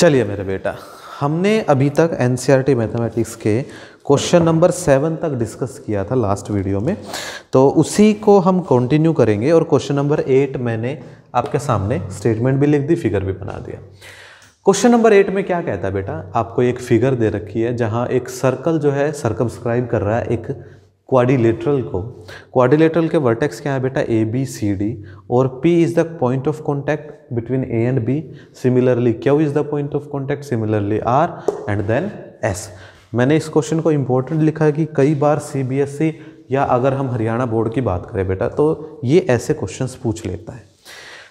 चलिए मेरे बेटा, हमने अभी तक एनसीईआरटी मैथमेटिक्स के क्वेश्चन नंबर 7 तक डिस्कस किया था लास्ट वीडियो में, तो उसी को हम कंटिन्यू करेंगे। और क्वेश्चन नंबर 8 मैंने आपके सामने स्टेटमेंट भी लिख दी, फिगर भी बना दिया। क्वेश्चन नंबर 8 में क्या कहता है बेटा, आपको एक फिगर दे रखी है जहां एक सर्कल जो है सर्कमस्क्राइब कर रहा है एक क्वाड्रिलेटरल को। क्वाड्रिलेटरल के वर्टेक्स क्या है बेटा, ए बी सी डी, और P is the point of contact between A and B। Similarly Q is the point of contact, similarly R and then S। मैंने इस क्वेश्चन को इंपॉर्टेंट लिखा है कि कई बार CBSE या अगर हम हरियाणा बोर्ड की बात करें बेटा तो ये ऐसे क्वेश्चंस पूछ लेता है।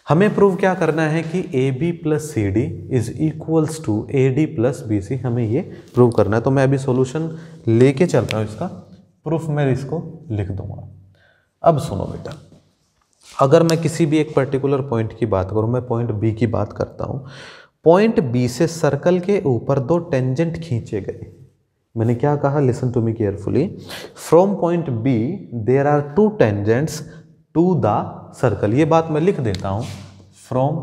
हमें प्रूव क्या करना है कि AB plus C D is equals to AD plus BC, हमें ये प्रूव करना है। तो मैं अभी सॉल्यूशन लेके चलता हूँ, इसका प्रूफ मैं इसको लिख दूंगा। अब सुनो बेटा, अगर मैं किसी भी एक पर्टिकुलर पॉइंट की बात करूं, मैं पॉइंट B की बात करता हूं। पॉइंट B से सर्कल के ऊपर दो टेंजेंट खींचे गए। मैंने क्या कहा, listen to me carefully. From point B there are two tangents to the circle. ये बात मैं लिख देता हूं। From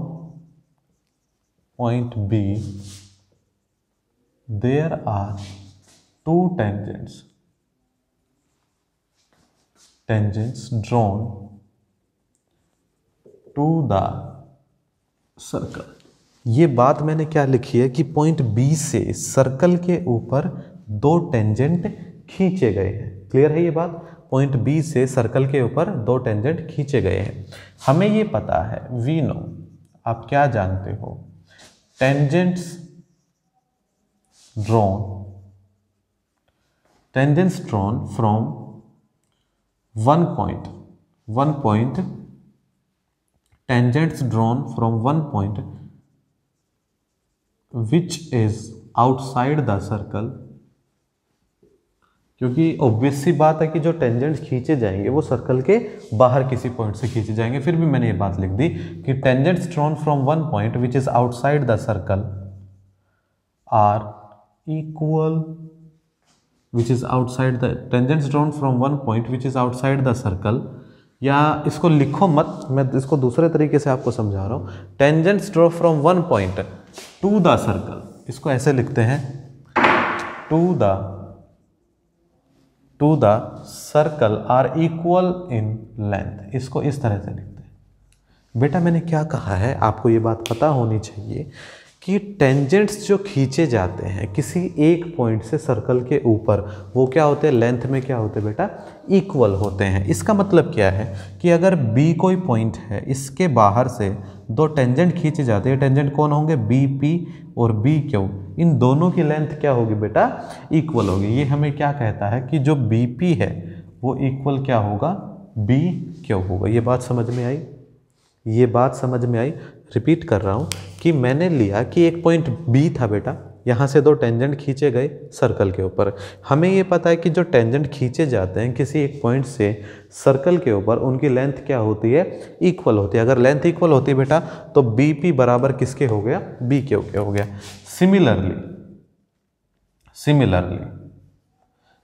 point B there are two tangents drawn to the circle। ये बात मैंने क्या लिखी है कि पॉइंट B से सर्कल के ऊपर दो टेंजेंट खींचे गए हैं। क्लियर है ये बात? पॉइंट B से सर्कल के ऊपर दो टेंजेंट खींचे गए हैं। हमें ये पता है, वी नो, आप क्या जानते हो, tangents drawn from one point tangents drawn from one point which is outside the circle। क्योंकि ऑब्वियस सी बात है कि जो टेंजेंट्स खींचे जाएंगे वो सर्कल के बाहर किसी पॉइंट से खींचे जाएंगे। फिर भी मैंने ये बात लिख दी कि tangents drawn from one point which is outside the circle are equal, which is outside the tangents drawn from one point which is outside the circle। या इसको लिखो मत, मैं इसको दूसरे तरीके से आपको समझा रहा हूँ। tangents draw from one point to the circle, इसको ऐसे लिखते हैं, to the circle are equal in length। इसको इस तरह से लिखते हैं। बेटा मैंने क्या कहा है, आपको ये बात पता होनी चाहिए कि टेंजेंट्स जो खींचे जाते हैं किसी एक पॉइंट से सर्कल के ऊपर, वो क्या होते हैं, लेंथ में क्या होते हैं बेटा, इक्वल होते हैं। इसका मतलब क्या है कि अगर B कोई पॉइंट है, इसके बाहर से दो टेंजेंट खींचे जाते हैं। टेंजेंट कौन होंगे, BP और BQ। इन दोनों की लेंथ क्या होगी बेटा, इक्वल होगी। ये हमें क्या कहता है कि जो BP है वो इक्वल क्या होगा, BQ होगा। ये बात समझ में आई? ये बात समझ में आई? रिपीट कर रहा हूँ कि मैंने लिया कि एक पॉइंट B था बेटा, यहाँ से दो टेंजेंट खींचे गए सर्कल के ऊपर। हमें ये पता है कि जो टेंजेंट खींचे जाते हैं किसी एक पॉइंट से सर्कल के ऊपर, उनकी लेंथ क्या होती है, इक्वल होती है। अगर लेंथ इक्वल होती है बेटा तो BP बराबर किसके हो गया, BQ के हो गया।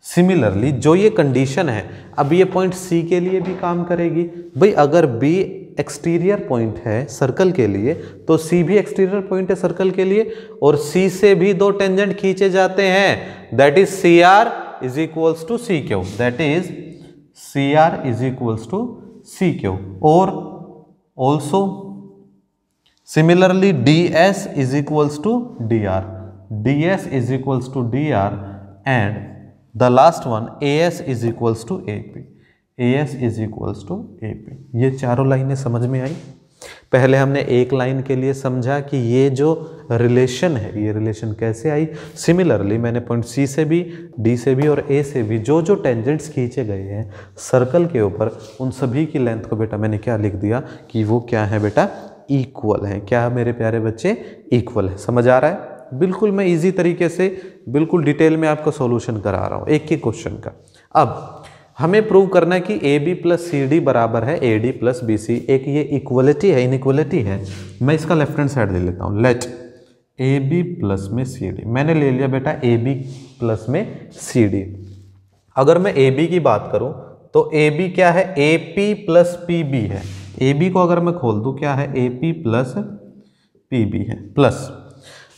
सिमिलरली जो ये कंडीशन है, अब ये पॉइंट C के लिए भी काम करेगी। भाई अगर B एक्सटीरियर पॉइंट है सर्कल के लिए तो C भी एक्सटीरियर पॉइंट है सर्कल के लिए, और C से भी दो टेंजेंट खींचे जाते हैं। That is CR is equals to CQ, that is CR is equals to CQ। और also similarly DS is equals to DR, DS is equals to DR, and the last one AS is equals to AP, AS is equals to AP। ये चारों लाइनें समझ में आई? पहले हमने एक line के लिए समझा कि ये जो रिलेशन है, ये रिलेशन कैसे आई। सिमिलरली मैंने पॉइंट C से भी, D से भी और A से भी जो जो टेंजेंट्स खींचे गए हैं सर्कल के ऊपर, उन सभी की लेंथ को बेटा मैंने क्या लिख दिया कि वो क्या है बेटा, इक्वल है। क्या मेरे प्यारे बच्चे, इक्वल है। समझ आ रहा है? बिल्कुल मैं इजी तरीके से बिल्कुल डिटेल में आपको सॉल्यूशन करा रहा हूँ एक ही क्वेश्चन का। अब हमें प्रूव करना है कि AB प्लस CD बराबर है AD प्लस BC। एक ये इक्वलिटी है, इनइक्वलिटी है। मैं इसका लेफ्ट हैंड साइड ले लेता हूँ। लेट AB प्लस में CD, मैंने ले लिया बेटा AB प्लस में CD। अगर मैं AB की बात करूँ तो AB क्या है, AP प्लस PB है। AB को अगर मैं खोल दूँ क्या है, AP प्लस PB है। प्लस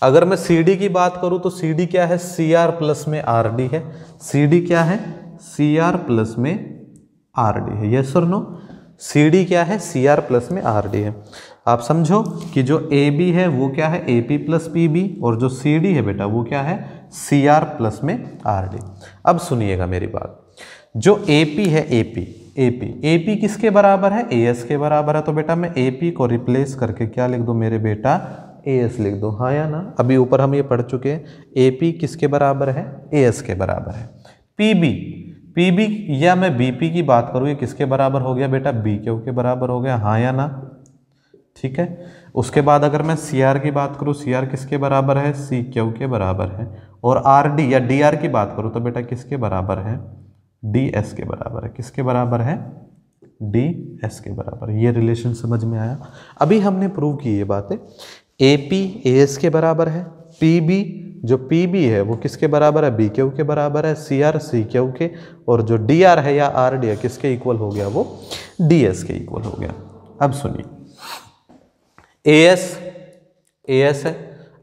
अगर मैं CD की बात करूं तो CD क्या है, CR प्लस में RD है। CD क्या है, CR प्लस में RD है। यस और नो? CD क्या है, CR प्लस में RD है। आप समझो कि जो AB है वो क्या है, AP प्लस PB, और जो CD है बेटा वो क्या है, CR प्लस में RD। अब सुनिएगा मेरी बात, जो AP है, AP किसके बराबर है, AS के बराबर है। तो बेटा मैं AP को रिप्लेस करके क्या लिख दूं मेरे बेटा, AS लिख दो, हाँ या ना? अभी ऊपर हम ये पढ़ चुके हैं, AP किसके बराबर है, AS के बराबर है। PB या मैं BP की बात करूँ, ये किसके बराबर हो गया बेटा, BQ के बराबर हो गया, हाँ या ना? ठीक है। उसके बाद अगर मैं CR की बात करूँ, CR किसके बराबर है, CQ के बराबर है। और RD या DR की बात करूँ तो बेटा किसके बराबर है, DS के बराबर है। किसके बराबर है, DS के बराबर। ये रिलेशन समझ में आया? अभी हमने प्रूव की ये बातें। AP AS के बराबर है, PB जो PB है वो किसके बराबर है, BQ के बराबर है, CR CQ के, और जो DR है या RD है किसके इक्वल हो गया, वो DS के इक्वल हो गया। अब सुनिए, AS है।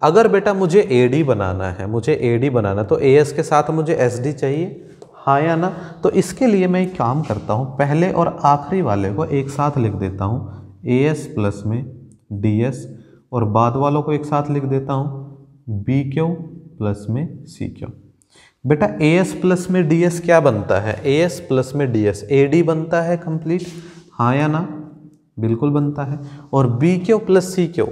अगर बेटा मुझे AD बनाना है, तो AS के साथ मुझे SD चाहिए, हाँ या ना? तो इसके लिए मैं एक काम करता हूँ, पहले और आखिरी वाले को एक साथ लिख देता हूँ, AS प्लस में DS, और बाद वालों को एक साथ लिख देता हूँ, BQ प्लस में CQ। बेटा AS प्लस में DS क्या बनता है, AS प्लस में DS AD बनता है कंप्लीट, हाँ या ना? बिल्कुल बनता है। और BQ plus CQ,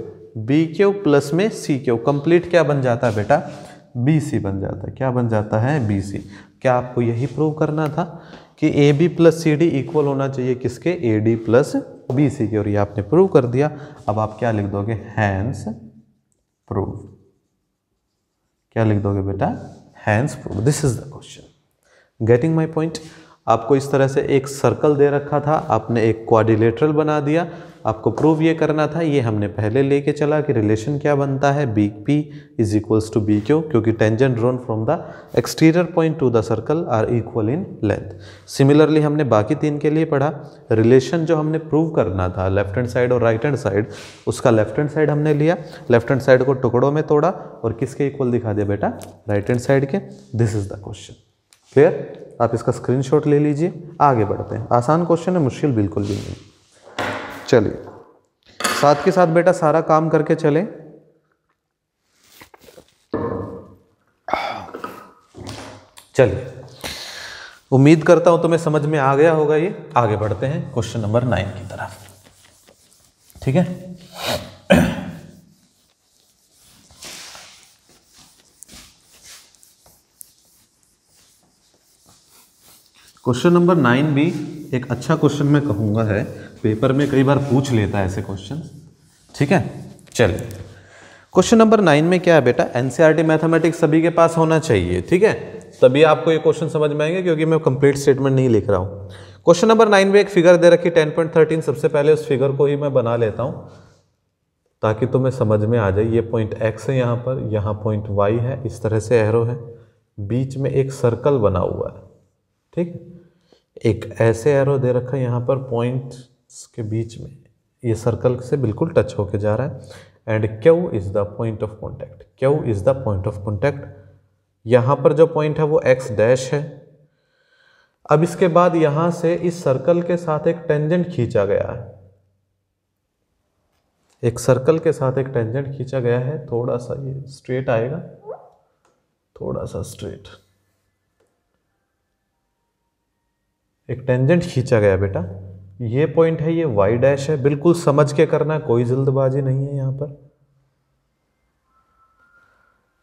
BQ plus में CQ कंप्लीट क्या बन जाता है बेटा, BC बन जाता है। क्या बन जाता है, BC। क्या आपको यही प्रूव करना था कि AB प्लस CD इक्वल होना चाहिए किसके, AD प्लस BC के, और ये आपने प्रूव कर दिया। अब आप क्या लिख दोगे, हैंस प्रूव। क्या लिख दोगे बेटा, hence proved. This is the question. Getting my point? आपको इस तरह से एक सर्कल दे रखा था, आपने एक क्वाड्रिलेटरल बना दिया, आपको प्रूव ये करना था। ये हमने पहले लेके चला कि रिलेशन क्या बनता है, BP is equals to BQ, क्योंकि tangent drawn from the exterior point to the circle are equal in length. Similarly हमने बाकी तीन के लिए पढ़ा, रिलेशन जो हमने प्रूव करना था लेफ्ट हैंड साइड और राइट हैंड साइड, उसका लेफ्ट हैंड साइड हमने लिया, लेफ्ट हैंड साइड को टुकड़ों में तोड़ा और किसके इक्वल दिखा दिया बेटा, राइट हैंड साइड के। This is the question. Clear? आप इसका स्क्रीनशॉट ले लीजिए, आगे बढ़ते हैं। आसान क्वेश्चन है, मुश्किल बिल्कुल भी नहीं। चलिए साथ के साथ बेटा सारा काम करके चलें। चलिए, उम्मीद करता हूं तुम्हें समझ में आ गया होगा ये। आगे बढ़ते हैं क्वेश्चन नंबर 9 की तरफ। ठीक है, क्वेश्चन नंबर 9 भी एक अच्छा क्वेश्चन मैं कहूँगा है, पेपर में कई बार पूछ लेता है ऐसे क्वेश्चन। ठीक है, चलिए क्वेश्चन नंबर 9 में क्या है बेटा, एनसीईआरटी मैथमेटिक्स सभी के पास होना चाहिए। ठीक है, तभी आपको ये क्वेश्चन समझ में आएंगे, क्योंकि मैं कंप्लीट स्टेटमेंट नहीं लिख रहा हूँ। क्वेश्चन नंबर 9 में एक फिगर दे रखी 10.13। सबसे पहले उस फिगर को ही मैं बना लेता हूँ ताकि तुम्हें समझ में आ जाए। ये पॉइंट X है यहाँ पर, यहाँ पॉइंट Y है, इस तरह से एरो है, बीच में एक सर्कल बना हुआ है। ठीक है, एक ऐसे एरो दे रखा है यहाँ पर पॉइंट्स के बीच में, ये सर्कल से बिल्कुल टच होके जा रहा है। And Q is the point of contact, Q is the point of contact. यहाँ पर जो पॉइंट है वो X डैश है। अब इसके बाद यहाँ से इस सर्कल के साथ एक टेंजेंट खींचा गया है, एक सर्कल के साथ एक टेंजेंट खींचा गया है। थोड़ा सा ये स्ट्रेट आएगा, थोड़ा सा स्ट्रेट, एक टेंजेंट खींचा गया बेटा। ये पॉइंट है, ये Y डैश है, बिल्कुल समझ के करना है, कोई जल्दबाजी नहीं है यहाँ पर।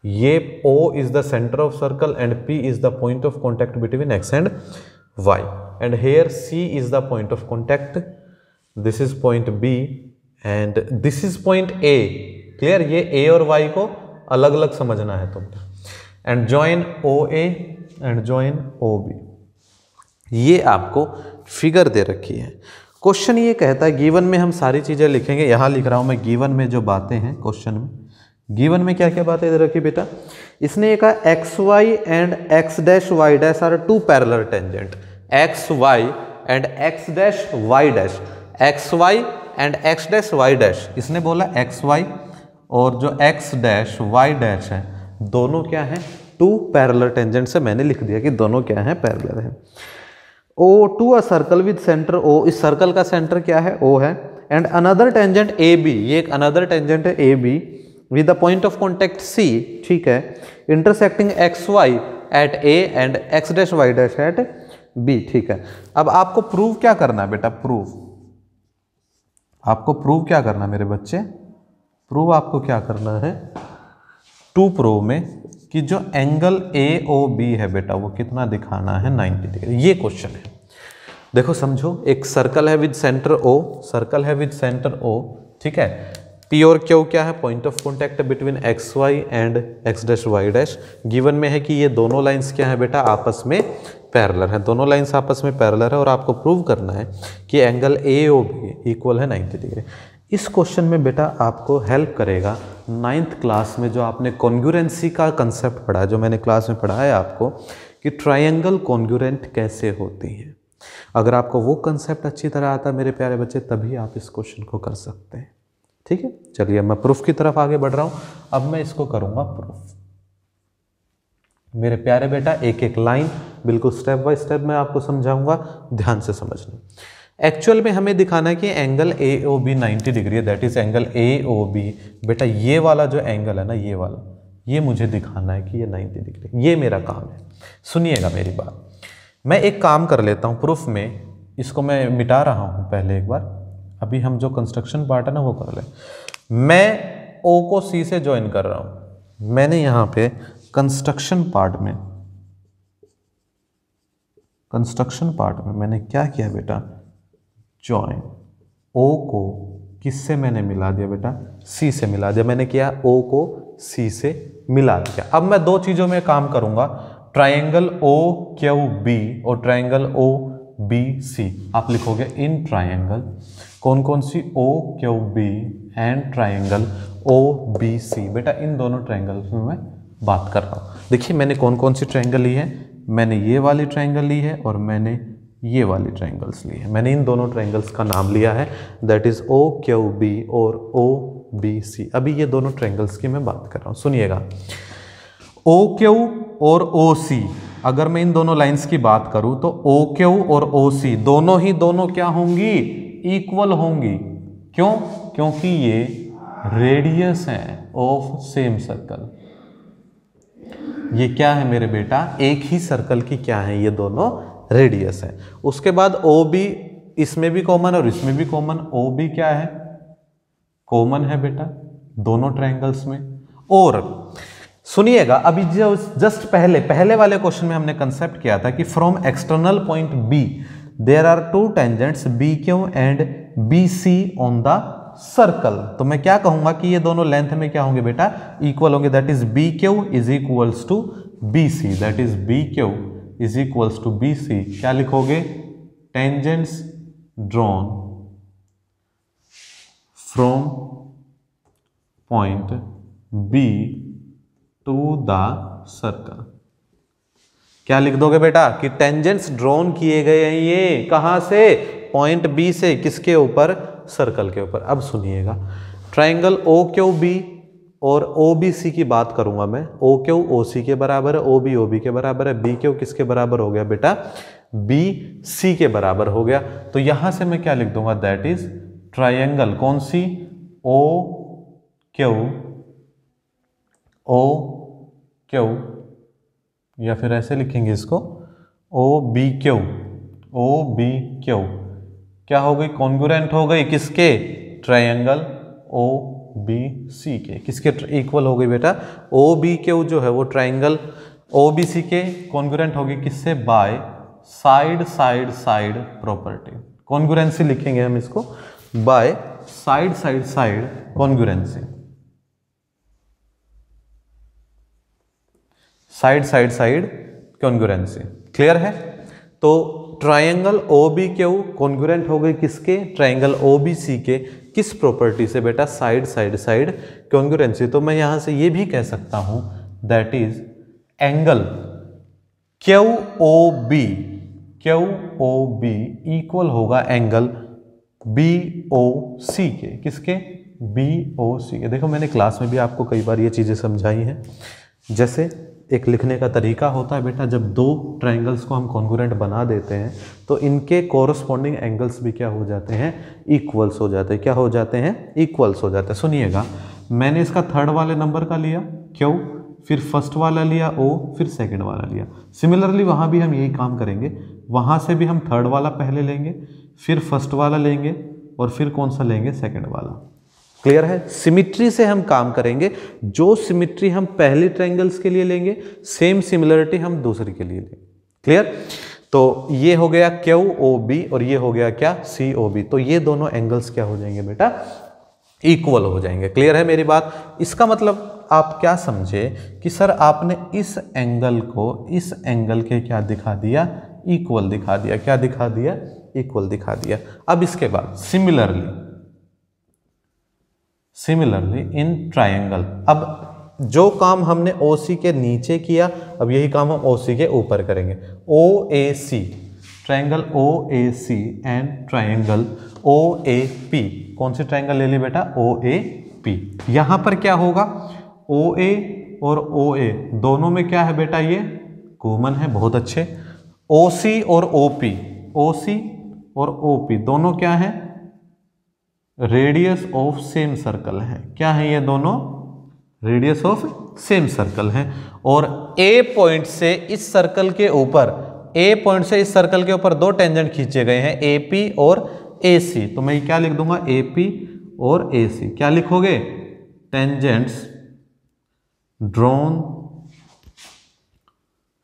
ये O is the centre of circle and P is the point of contact between X and Y, and here C is the point of contact. This is point B and this is point A। Clear? ये A और Y को अलग अलग समझना है तुमने। And join OA and join OB। ये आपको फिगर दे रखी है। क्वेश्चन ये कहता है, गिवन में हम सारी चीजें लिखेंगे, यहां लिख रहा हूं मैं गिवन में जो बातें हैं क्वेश्चन में। गिवन में क्या क्या बातें दे रखी बेटा, इसने कहा XY and X dash Y dash are two parallel tangent. XY and X dash Y dash, XY and X dash Y dash, इसने बोला XY और जो x डैश y डैश है दोनों क्या है, टू पैरेलल टेंजेंट से मैंने लिख दिया कि दोनों क्या है, पैरेलल है। O to a circle with centre O, इस सर्कल का सेंटर क्या है, O है। एंड अनदर टेंजेंट AB, ये एक अनदर टेंजेंट है AB with the point of contact C, ठीक है, intersecting XY at A and X dash Y dash at B, ठीक है। अब आपको प्रूव क्या करना है बेटा, आपको प्रूव क्या करना है मेरे बच्चे, प्रूव आपको क्या करना है, टू प्रूव में कि जो एंगल AOB है बेटा वो कितना दिखाना है, 90 डिग्री। ये क्वेश्चन है, देखो समझो, एक सर्कल है विद सेंटर O, सर्कल है विद सेंटर O, ठीक है। P और Q क्या है, point of contact between XY and X dash Y dash. Given में है कि ये दोनों लाइंस क्या है बेटा, आपस में पैरेलल है, दोनों लाइंस आपस में पैरेलल है और आपको प्रूव करना है कि एंगल AOB इक्वल है 90 डिग्री। इस क्वेश्चन में बेटा आपको हेल्प करेगा 9th क्लास में जो आपने कॉन्ग्रुएंसी का कंसेप्ट पढ़ा है, जो मैंने क्लास में पढ़ाया आपको कि ट्रायंगल कॉन्ग्रुएंट कैसे होती है। अगर आपको वो कंसेप्ट अच्छी तरह आता है मेरे प्यारे बच्चे, तभी आप इस क्वेश्चन को कर सकते हैं, ठीक है। चलिए मैं प्रूफ की तरफ आगे बढ़ रहा हूँ। अब मैं इसको करूँगा प्रूफ मेरे प्यारे बेटा, एक एक लाइन बिल्कुल स्टेप बाय स्टेप मैं आपको समझाऊंगा, ध्यान से समझना। एक्चुअल में हमें दिखाना है कि एंगल AOB 90 डिग्री है, दैट इज एंगल AOB बेटा, ये वाला जो एंगल है ना, ये वाला, ये मुझे दिखाना है कि ये 90 डिग्री, ये मेरा काम है। सुनिएगा मेरी बात, मैं एक काम कर लेता हूँ प्रूफ में, इसको मैं मिटा रहा हूँ पहले एक बार, अभी हम जो कंस्ट्रक्शन पार्ट है ना वो कर ले। मैं O को C से ज्वाइन कर रहा हूँ, मैंने यहाँ पे कंस्ट्रक्शन पार्ट में मैंने क्या किया बेटा, जॉइन O को किससे मैंने मिला दिया बेटा, C से मिला दिया। मैंने किया O को C से मिला दिया। अब मैं दो चीज़ों में काम करूंगा, ट्रायंगल OQB और ट्रायंगल OBC। आप लिखोगे इन ट्रायंगल, कौन कौन सी, OQB एंड ट्रायंगल OBC। बेटा इन दोनों ट्रायंगल्स में मैं बात कर रहा हूँ। देखिए मैंने कौन कौन सी ट्रायंगल ली है, मैंने ये वाली ट्रायंगल ली है और मैंने ये वाली ट्रायंगल्स ली है। मैंने इन दोनों ट्रायंगल्स का नाम लिया है, दैट इज OQB और OBC। अभी ये दोनों ट्रायंगल्स की मैं बात कर रहा हूँ, सुनिएगा। OQ और OC, अगर मैं इन दोनों लाइंस की बात करूं तो OQ और OC दोनों क्या होंगी, इक्वल होंगी। क्यों, क्योंकि ये रेडियस है ऑफ सेम सर्कल। ये क्या है मेरे बेटा, एक ही सर्कल की क्या है, ये दोनों रेडियस है। उसके बाद OB, इसमें भी कॉमन और इसमें भी कॉमन, OB क्या है, कॉमन है बेटा दोनों ट्रायंगल्स में। और सुनिएगा, अभी जो जस्ट पहले वाले क्वेश्चन में हमने कंसेप्ट किया था कि from external point B there are two tangents BQ and BC on the circle. तो मैं क्या कहूंगा कि ये दोनों लेंथ में क्या होंगे बेटा, इक्वल होंगे, that is BQ is equals to BC, that is BQ is equals to BC। क्या लिखोगे, tangents drawn from point B to the circle. क्या लिख दोगे बेटा कि टेंजेंट्स ड्रॉन किए गए हैं, ये कहां से, पॉइंट B से, किसके ऊपर, सर्कल के ऊपर। अब सुनिएगा, ट्रायंगल OQB और OBC की बात करूंगा मैं। OQ OC के बराबर है, OB OB के बराबर है, BQ किसके बराबर हो गया बेटा, BC के बराबर हो गया। तो यहां से मैं क्या लिख दूंगा, दैट इज ट्रायंगल, कौन सी, OQ या फिर ऐसे लिखेंगे इसको OBQ क्या हो गई, कॉन्ग्रुएंट हो गई किसके, ट्रायंगल OBC के, किसके इक्वल हो गई बेटा, OBQ जो है वो ट्रायंगल OBC के कॉन्ग्रुएंट होगी, किससे, by side side side property. Congruency लिखेंगे हम इसको, by side side side congruency, side side side congruency. Clear है। तो ट्रायंगल OBQ कॉन्ग्रुएंट हो गई किसके, ट्रायंगल OBC के, किस प्रॉपर्टी से बेटा, साइड साइड साइड कॉन्ग्रुएंसी। तो मैं यहां से ये भी कह सकता हूं, that is angle QOB equal होगा एंगल BOC के, किसके, BOC। देखो मैंने क्लास में भी आपको कई बार ये चीज़ें समझाई हैं। जैसे एक लिखने का तरीका होता है बेटा, जब दो ट्रायंगल्स को हम कॉन्ग्रुएंट बना देते हैं तो इनके कॉरस्पॉन्डिंग एंगल्स भी क्या हो जाते हैं, इक्वल्स हो जाते हैं। क्या हो जाते हैं, इक्वल्स हो जाते हैं। सुनिएगा, मैंने इसका थर्ड वाले नंबर का लिया Q, फिर फर्स्ट वाला लिया O, फिर सेकंड वाला लिया। सिमिलरली वहाँ भी हम यही काम करेंगे, वहाँ से भी हम थर्ड वाला पहले लेंगे, फिर फर्स्ट वाला लेंगे और फिर कौन सा लेंगे, सेकंड वाला। क्लियर है? सिमिट्री से हम काम करेंगे। जो सिमिट्री हम पहले ट्रायंगल्स के लिए लेंगे, सेम सिमिलरिटी हम दूसरी के लिए लेंगे। क्लियर? तो ये हो गया QOB और ये हो गया क्या, COB। तो ये दोनों एंगल्स क्या हो जाएंगे बेटा, इक्वल हो जाएंगे। क्लियर है मेरी बात? इसका मतलब आप क्या समझे कि सर आपने इस एंगल को इस एंगल के क्या दिखा दिया, इक्वल दिखा दिया। क्या दिखा दिया, इक्वल दिखा दिया। अब इसके बाद सिमिलरली इन ट्रायंगल, अब जो काम हमने OC के नीचे किया, अब यही काम हम OC के ऊपर करेंगे। OAC, triangle OAC and triangle OAP। कौन सी ट्रायंगल ले ली बेटा, OAP। यहां पर क्या होगा, OA और OA दोनों में क्या है बेटा, ये कॉमन है। बहुत अच्छे। OC और OC और OP दोनों क्या है, रेडियस ऑफ सेम सर्कल है। क्या है ये दोनों, रेडियस ऑफ सेम सर्कल है। और A पॉइंट से इस सर्कल के ऊपर दो टेंजेंट खींचे गए हैं, AP और AC। तो मैं क्या लिख दूंगा, AP और AC। क्या लिखोगे, tangents drawn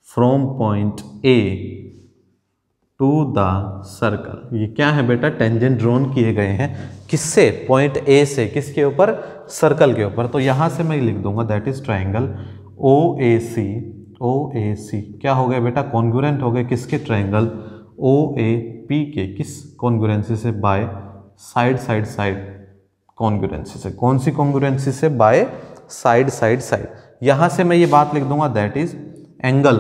from point A to the circle. ये क्या है बेटा, टेंजेंट ड्रॉन किए गए हैं किससे, पॉइंट A से, किसके ऊपर, सर्कल के ऊपर। तो यहां से मैं लिख दूंगा दैट इज ट्रायंगल OAC। क्या हो गया बेटा, कॉन्ग्रुएंट हो गए किसके, ट्रायंगल OAP के। किस कॉन्ग्रुएंसी से, बाय साइड कॉन्ग्रुएंसी से। कौन सी कॉन्ग्रुएंसी से, बाय साइड। यहां से मैं ये बात लिख दूंगा दैट इज एंगल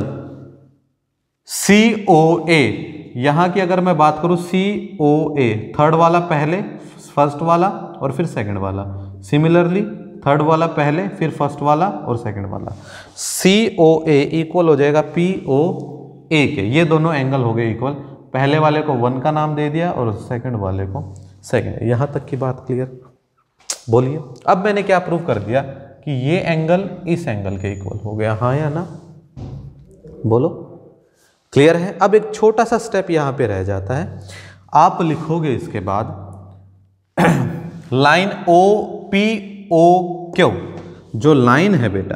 COA। यहां की अगर मैं बात करूं COA, थर्ड वाला पहले, फर्स्ट वाला और फिर सेकंड वाला। सिमिलरली थर्ड वाला पहले, फिर फर्स्ट वाला और सेकंड वाला। COA इक्वल हो जाएगा POA के। ये दोनों एंगल हो गए इक्वल। पहले वाले को 1 का नाम दे दिया और सेकंड वाले को सेकंड। यहां तक की बात क्लियर? बोलिए, अब मैंने क्या प्रूव कर दिया कि ये एंगल इस एंगल के इक्वल हो गया, हाँ या ना, बोलो। क्लियर है? अब एक छोटा सा स्टेप यहां पे रह जाता है। आप लिखोगे इसके बाद लाइन OPOQ। जो लाइन है बेटा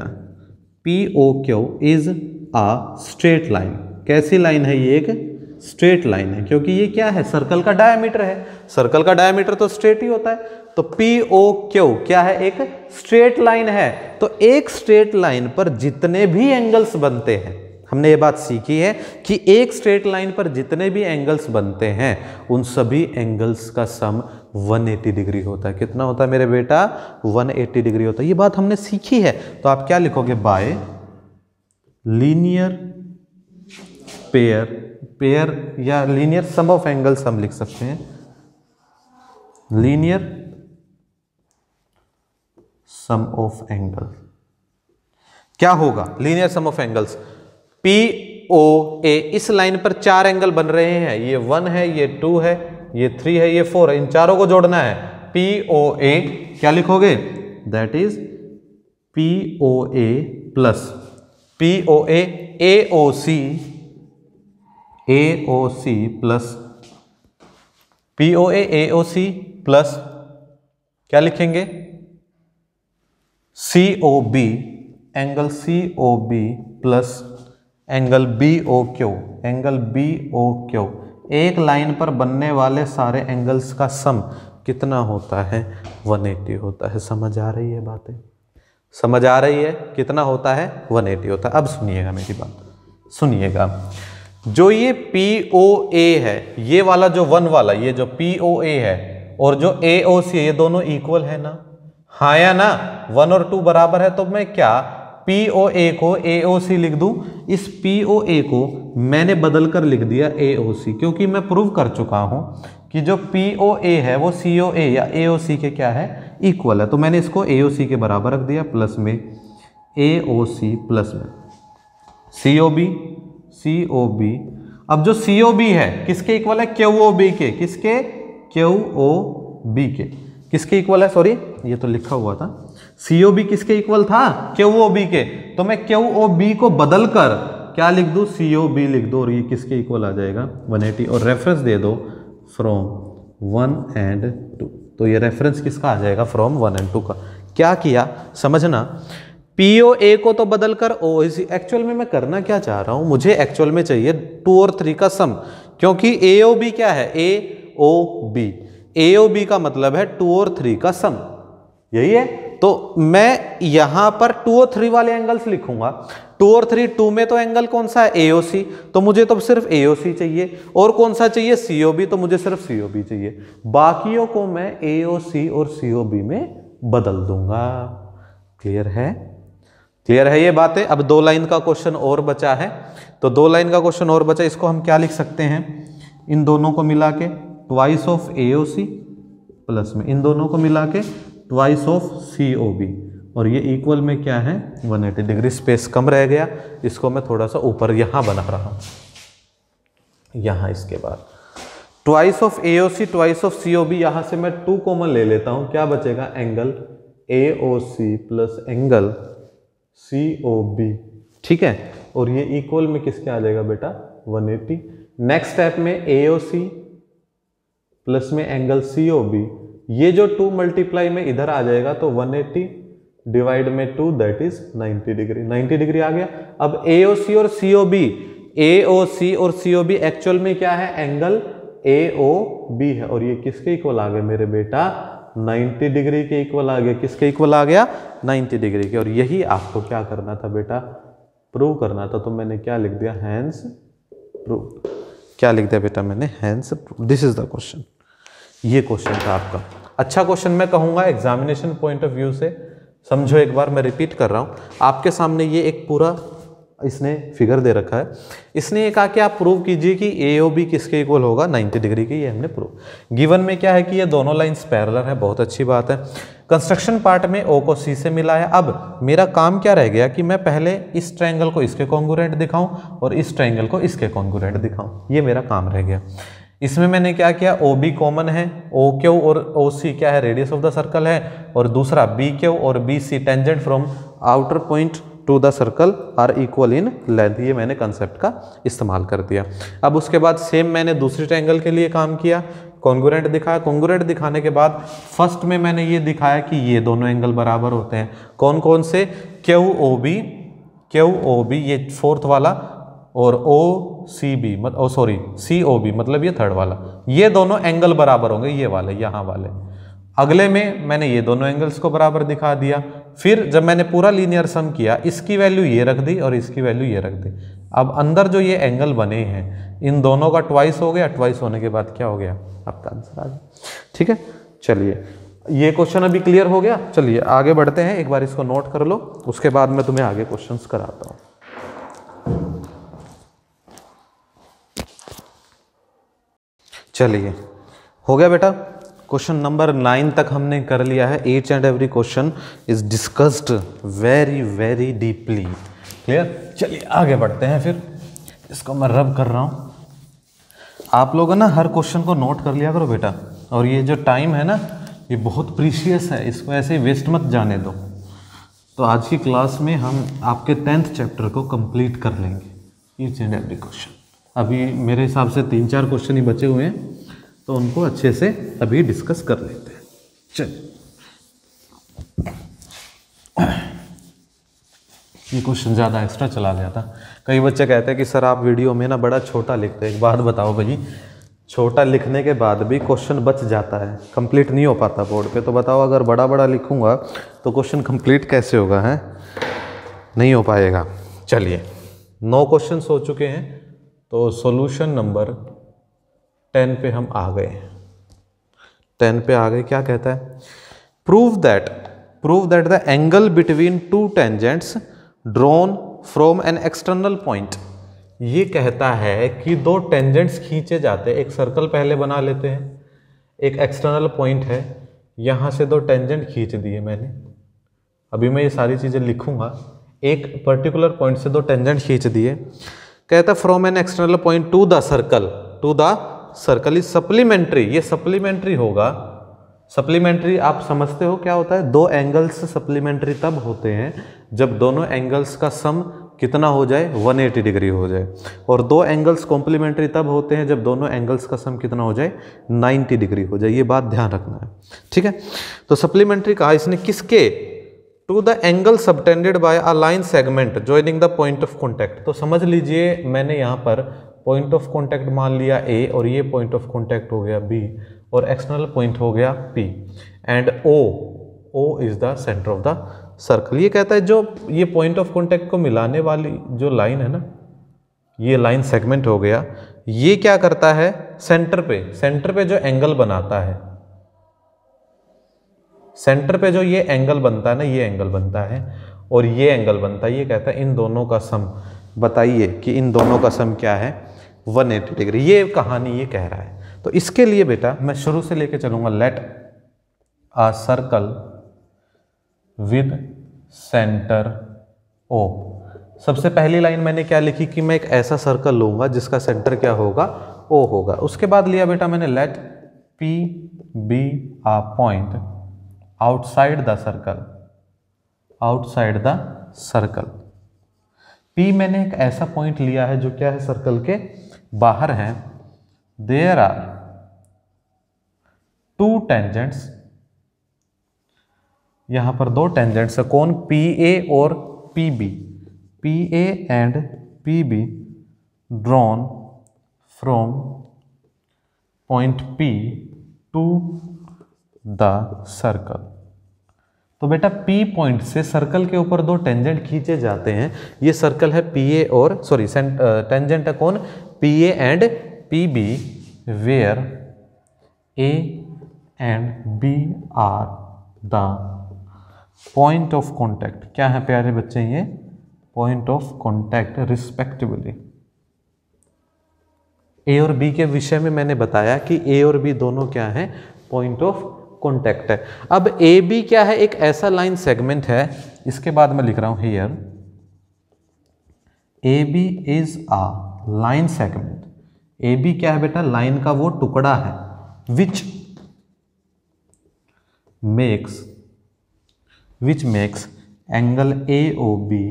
POQ is a straight line. कैसी लाइन है ये, एक स्ट्रेट लाइन है, क्योंकि ये क्या है, सर्कल का डायमीटर है। सर्कल का डायमीटर तो स्ट्रेट ही होता है। तो POQ क्या है, एक स्ट्रेट लाइन है। तो एक स्ट्रेट लाइन पर जितने भी एंगल्स बनते हैं, हमने ये बात सीखी है कि एक स्ट्रेट लाइन पर जितने भी एंगल्स बनते हैं उन सभी एंगल्स का सम 180 डिग्री होता है। कितना होता है मेरे बेटा, 180 डिग्री होता है। ये बात हमने सीखी है। तो आप क्या लिखोगे, बाय लीनियर पेयर या लीनियर सम ऑफ एंगल्स हम लिख सकते हैं। लीनियर सम ऑफ एंगल क्या होगा, linear sum of angles POA। इस लाइन पर 4 एंगल बन रहे हैं, ये 1 है, ये 2 है, ये 3 है, ये 4 है। इन चारों को जोड़ना है। POA क्या लिखोगे, that is POA plus POA AOC plus POA AOC plus क्या लिखेंगे, COB, angle COB plus angle BOQ। एक लाइन पर बनने वाले सारे एंगल्स का सम कितना होता है, 180 होता है। समझ आ रही है बातें, समझ आ रही है? कितना होता है, 180 होता है। अब सुनिएगा मेरी बात, सुनिएगा। जो ये POA है, ये वाला जो 1 वाला, ये जो POA है और जो AOC है, ये दोनों इक्वल है ना, हाँ या ना, 1 और 2 बराबर है। तो मैं क्या POA को AOC लिख दूं, इस POA को मैंने बदलकर लिख दिया AOC, क्योंकि मैं प्रूव कर चुका हूं कि जो POA है वो COA या AOC के क्या है, इक्वल है। तो मैंने इसको AOC के बराबर रख दिया, प्लस में AOC प्लस में COB। अब जो COB है किसके इक्वल है, QOB के, किसके, QOB के, किसके इक्वल है, सॉरी ये तो लिखा हुआ था, COB किसके इक्वल था, QOB के। तो मैं QOB को बदल कर क्या लिख दूं, COB लिख दो, और ये किसके इक्वल आ जाएगा 180, और रेफरेंस दे दो फ्रॉम 1 and 2। तो ये रेफरेंस किसका आ जाएगा, फ्रॉम 1 and 2 का। क्या किया समझना, POA को तो बदल कर OAC, एक्चुअल में मैं करना क्या चाह रहा हूं, मुझे एक्चुअल में चाहिए 2 और 3 का सम, क्योंकि AOB क्या है, AOB का मतलब है 2 और 3 का सम, यही है। तो मैं यहां पर 2 और 3 वाले एंगल्स लिखूंगा, 2 और 3, 2 में तो एंगल कौन सा है, AOC, तो मुझे तो सिर्फ AOC चाहिए, और कौन सा चाहिए, COB, तो मुझे सिर्फ COB चाहिए, बाकियों को मैं AOC और COB में बदल दूंगा। क्लियर है, क्लियर है ये बातें। अब 2 लाइन का क्वेश्चन और बचा है, तो 2 लाइन का क्वेश्चन और बचा, इसको हम क्या लिख सकते हैं, इन दोनों को मिला के ट्वाइस ऑफ AOC प्लस में इन दोनों को मिला के ट्वाइस ऑफ COB, और ये इक्वल में क्या है 180 डिग्री। स्पेस कम रह गया, इसको मैं थोड़ा सा ऊपर यहाँ बना रहा हूँ, यहाँ इसके बाद twice of AOC twice of COB, यहाँ से मैं 2 कॉमन ले लेता हूँ, क्या बचेगा, angle AOC plus angle COB, ठीक है, और ये इक्वल में किसके आ जाएगा बेटा 180। नेक्स्ट स्टेप में AOC प्लस में एंगल COB, ये जो 2 मल्टीप्लाई में इधर आ जाएगा, तो 180 डिवाइड में 2 दैट इज 90 डिग्री, 90 डिग्री आ गया। अब AOC और COB एक्चुअल में क्या है, एंगल AOB है, और ये किसके इक्वल आ गया मेरे बेटा 90 डिग्री के इक्वल आ गया, किसके इक्वल आ गया 90 डिग्री के। और यही आपको क्या करना था बेटा, प्रूव करना था, तो मैंने क्या लिख दिया, हैंस प्रूव। क्या लिख दिया बेटा मैंने, hence proved. This is the question, ये क्वेश्चन था आपका। अच्छा क्वेश्चन मैं कहूँगा एग्जामिनेशन पॉइंट ऑफ व्यू से, समझो एक बार मैं रिपीट कर रहा हूँ आपके सामने, ये एक पूरा इसने फिगर दे रखा है, इसने ये कहा कि आप प्रूव कीजिए कि AOB किसके इक्वल होगा 90 डिग्री की, ये हमने प्रूव। गिवन में क्या है कि ये दोनों लाइंस पैरेलल है, बहुत अच्छी बात है। कंस्ट्रक्शन पार्ट में O को C से मिला है। अब मेरा काम क्या रह गया कि मैं पहले इस ट्रायंगल को इसके कॉन्ग्रुएंट दिखाऊं और इस ट्रायंगल को इसके कॉन्ग्रुएंट दिखाऊं, ये मेरा काम रह गया। इसमें मैंने क्या किया, OB कॉमन है, OQ और OC क्या है, रेडियस ऑफ द सर्कल है, और दूसरा BQ और BC tangent from outer point to the circle are equal in length, ये मैंने कंसेप्ट का इस्तेमाल कर दिया। अब उसके बाद सेम मैंने दूसरी ट्रायंगल के लिए काम किया, कॉन्ग्रुएंट दिखाया। कॉन्ग्रुएंट दिखाने के बाद फर्स्ट में मैंने ये दिखाया कि ये दोनों एंगल बराबर होते हैं, कौन कौन से, QOB ये फोर्थ वाला, और OCB COB मतलब ये थर्ड वाला, ये दोनों एंगल बराबर होंगे, ये वाले यहाँ वाले। अगले में मैंने ये दोनों एंगल्स को बराबर दिखा दिया। फिर जब मैंने पूरा लीनियर सम किया, इसकी वैल्यू ये रख दी और इसकी वैल्यू ये रख दी। अब अंदर जो ये एंगल बने हैं इन दोनों का ट्वाइस हो गया, ट्वाइस होने के बाद क्या हो गया, आपका आंसर आ गया। ठीक है, चलिए ये क्वेश्चन अभी क्लियर हो गया। चलिए आगे बढ़ते हैं, एक बार इसको नोट कर लो, उसके बाद मैं तुम्हें आगे क्वेश्चंस कराता हूँ। चलिए हो गया बेटा, क्वेश्चन नंबर 9 तक हमने कर लिया है। Each and every question is discussed very very deeply. Clear, चलिए आगे बढ़ते हैं। फिर इसको मैं रब कर रहा हूँ। आप लोग ना हर क्वेश्चन को नोट कर लिया करो बेटा, और ये जो टाइम है ना ये बहुत प्रीशियस है, इसको ऐसे वेस्ट मत जाने दो। तो आज की क्लास में हम आपके 10th चैप्टर को कंप्लीट कर लेंगे, ईच एंड एवरी क्वेश्चन। अभी मेरे हिसाब से 3-4 क्वेश्चन ही बचे हुए हैं, तो उनको अच्छे से अभी डिस्कस कर लेते हैं। चलिए, ये क्वेश्चन ज़्यादा एक्स्ट्रा चला गया था। कई बच्चे कहते हैं कि सर आप वीडियो में ना बड़ा छोटा लिखते हैं। एक बात बताओ भाई, छोटा लिखने के बाद भी क्वेश्चन बच जाता है, कंप्लीट नहीं हो पाता बोर्ड पे। तो बताओ अगर बड़ा बड़ा लिखूंगा तो क्वेश्चन कंप्लीट कैसे होगा, है नहीं हो पाएगा। चलिए 9 क्वेश्चन हो चुके हैं, तो सॉल्यूशन नंबर 10 पे हम आ गए। 10 पे आ गए, क्या कहता है, prove that the angle between 2 tangents drawn from an external point. ये कहता है कि 2 टेंजेंट्स खींचे जाते हैं, एक सर्कल पहले बना लेते हैं, एक एक्सटर्नल पॉइंट है, यहाँ से दो टेंजेंट खींच दिए मैंने, अभी मैं ये सारी चीज़ें लिखूंगा। एक पर्टिकुलर पॉइंट से दो टेंजेंट खींच दिए, कहता from an external point to the circle is supplementary. ये सप्लीमेंट्री होगा। सप्लीमेंट्री आप समझते हो क्या होता है? दो एंगल्स सप्लीमेंट्री तब होते हैं जब दोनों एंगल्स का सम कितना हो जाए, 180 डिग्री हो जाए। और दो एंगल्स कॉम्प्लीमेंट्री तब होते हैं जब दोनों एंगल्स का सम कितना हो जाए, 90 डिग्री हो जाए। ये बात ध्यान रखना है, ठीक है। तो सप्लीमेंट्री कहा इसने किसके? To the angle subtended by a line segment joining the point of contact. तो समझ लीजिए मैंने यहाँ पर पॉइंट ऑफ कॉन्टैक्ट मान लिया ए, और ये पॉइंट ऑफ कॉन्टैक्ट हो गया बी, और एक्सटर्नल पॉइंट हो गया P, and O is the centre of the circle. ये कहता है जो ये पॉइंट ऑफ कॉन्टैक्ट को मिलाने वाली जो लाइन है ना, ये लाइन सेगमेंट हो गया, ये क्या करता है? सेंटर पे जो एंगल बनाता है, सेंटर पे जो ये एंगल बनता है ना, ये एंगल बनता है और ये एंगल बनता है, ये कहता है इन दोनों का सम बताइए कि इन दोनों का सम क्या है, 180 डिग्री। ये कहानी ये कह रहा है। तो इसके लिए बेटा मैं शुरू से लेके चलूंगा। Let a circle with centre O. सबसे पहली लाइन मैंने क्या लिखी कि मैं एक ऐसा सर्कल लूंगा जिसका सेंटर क्या होगा, ओ होगा। उसके बाद लिया बेटा मैंने let P be a point outside the circle. P मैंने एक ऐसा पॉइंट लिया है जो क्या है, सर्कल के बाहर है। देयर आर टू टेंजेंट्स, यहां पर दो टेंजेंट्स है, कौन? पी ए और P B. P A and P B drawn from point P to the circle. तो बेटा P पॉइंट से सर्कल के ऊपर दो टेंजेंट खींचे जाते हैं। ये सर्कल है पी ए और टेंजेंट है कौन? P A and P B, where A and B are the point of contact. क्या है प्यारे बच्चे? ये point of contact respectively. A और बी के विषय में मैंने बताया कि ए और बी दोनों क्या है, पॉइंट ऑफ कॉन्टैक्ट है। अब ए बी क्या है? एक ऐसा लाइन सेगमेंट है। इसके बाद मैं लिख रहा हूं here A B is a line segment. A B क्या है बेटा? लाइन का वो टुकड़ा है which makes angle A O B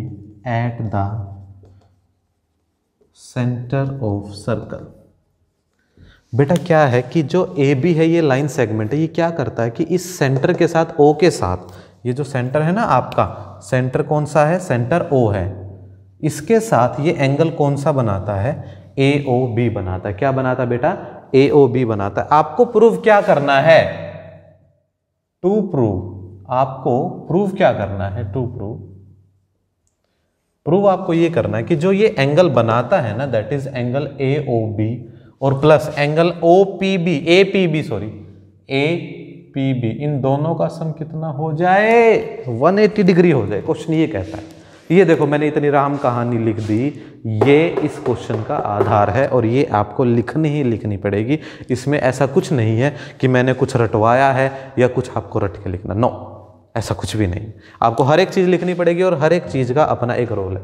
at the centre of circle. बेटा क्या है कि जो ए बी है ये लाइन सेगमेंट है, ये क्या करता है कि इस सेंटर के साथ ओ के साथ, ये जो सेंटर है ना आपका, सेंटर कौन सा है? सेंटर ओ है। इसके साथ ये एंगल कौन सा बनाता है? ए ओ बी बनाता है। क्या बनाता है बेटा? ए ओ बी बनाता है। आपको प्रूव क्या करना है? To prove. आपको प्रूव क्या करना है? टू प्रूव आपको ये करना है कि जो ये एंगल बनाता है ना, that is angle A O B और plus angle O P B, A P B, इन दोनों का सम कितना हो जाए? 180 डिग्री हो जाए। क्वेश्चन ये कहता है। ये देखो मैंने इतनी राम कहानी लिख दी, ये इस क्वेश्चन का आधार है और ये आपको लिखनी पड़ेगी। इसमें ऐसा कुछ नहीं है कि मैंने कुछ रटवाया है या कुछ आपको रट के लिखना, नो, ऐसा कुछ भी नहीं। आपको हर एक चीज़ लिखनी पड़ेगी और हर एक चीज़ का अपना एक रोल है।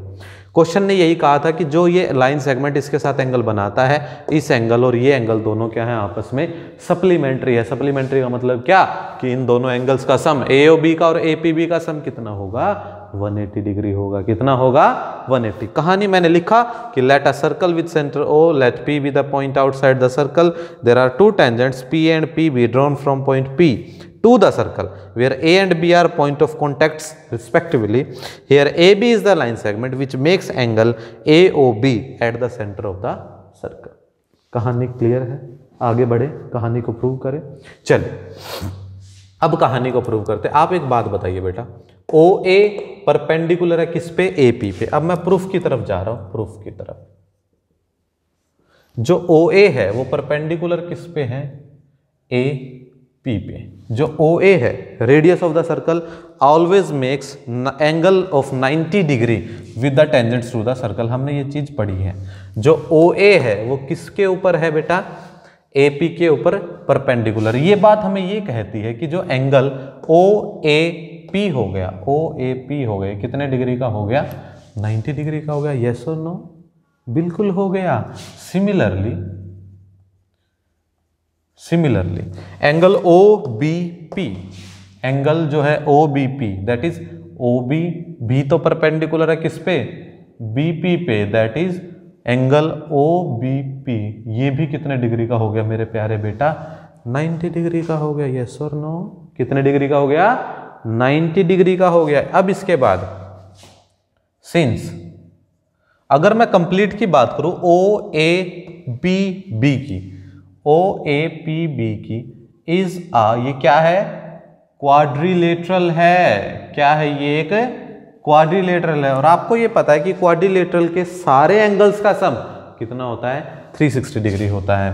क्वेश्चन ने यही कहा था कि जो ये लाइन सेगमेंट इसके साथ एंगल बनाता है, इस एंगल और ये एंगल दोनों क्या है? आपस में सप्लीमेंट्री है। सप्लीमेंट्री का मतलब क्या? कि इन दोनों एंगल्स का सम, ए ओ बी का और ए पी बी का सम कितना होगा? 180 डिग्री होगा। कितना होगा? 180। कहानी मैंने लिखा कि let a circle with centre O, let P be the point outside the circle, there are two tangents P and P B drawn from point P to the circle where A and B are point of contacts respectively. Here AB is the line segment which makes angle AOB at the center of the circle. कहानी clear है? आगे बढ़े, कहानी को prove करें। चलिए अब कहानी को प्रूव करते। आप एक बात बताइए बेटा, OA परपेंडिकुलर है किस पे? AP पे। अब मैं प्रूफ की तरफ जा रहा हूं, प्रूफ की तरफ। जो OA है वो परपेंडिकुलर किस पे है? AP पे। जो OA है, radius of the circle, always makes angle of 90 degree with the tangents to the circle. हमने ये चीज पढ़ी है। जो OA है वो किसके ऊपर है बेटा? AP के ऊपर परपेंडिकुलर। ये बात हमें ये कहती है कि जो एंगल OAP हो गया, OAP हो गया, कितने डिग्री का हो गया? 90 डिग्री का हो गया। यस और नो? बिल्कुल हो गया। सिमिलरली एंगल OBP, एंगल जो है OBP दैट इज OB तो परपेंडिकुलर है किस पे? BP पे, दैट इज एंगल OBP, ये भी कितने डिग्री का हो गया मेरे प्यारे बेटा? 90 डिग्री का हो गया। यस और नो? कितने डिग्री का हो गया? 90 डिग्री का हो गया। अब इसके बाद सिंस अगर मैं कंप्लीट की बात करूं OAPB की, OAPB की इज ये क्या है? क्वाड्रिलेटरल है। क्या है ये? एक क्वाड्रिलेटरल है। और आपको ये पता है कि क्वाड्रिलेटरल के सारे एंगल्स का सम कितना होता है? 360 डिग्री होता है।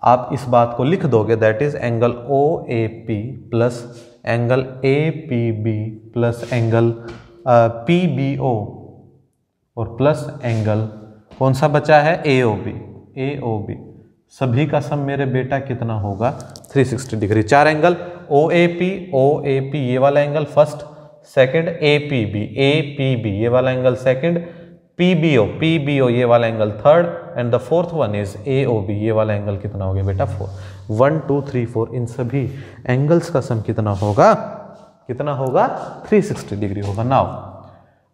आप इस बात को लिख दोगे, that is angle OAP plus angle APB plus angle PBO और प्लस एंगल कौन सा बचा है? AOB। सभी का सम मेरे बेटा कितना होगा? 360 डिग्री। चार एंगल OAP ये वाला एंगल फर्स्ट, सेकंड APB ये वाला एंगल सेकंड, PBO ये वाला angle third, and the fourth one is AOB ये वाला एंगल कितना हो गया बेटा? 4। 1 2 3 4 इन सभी एंगल्स का सम कितना होगा? 360 डिग्री होगा। नाउ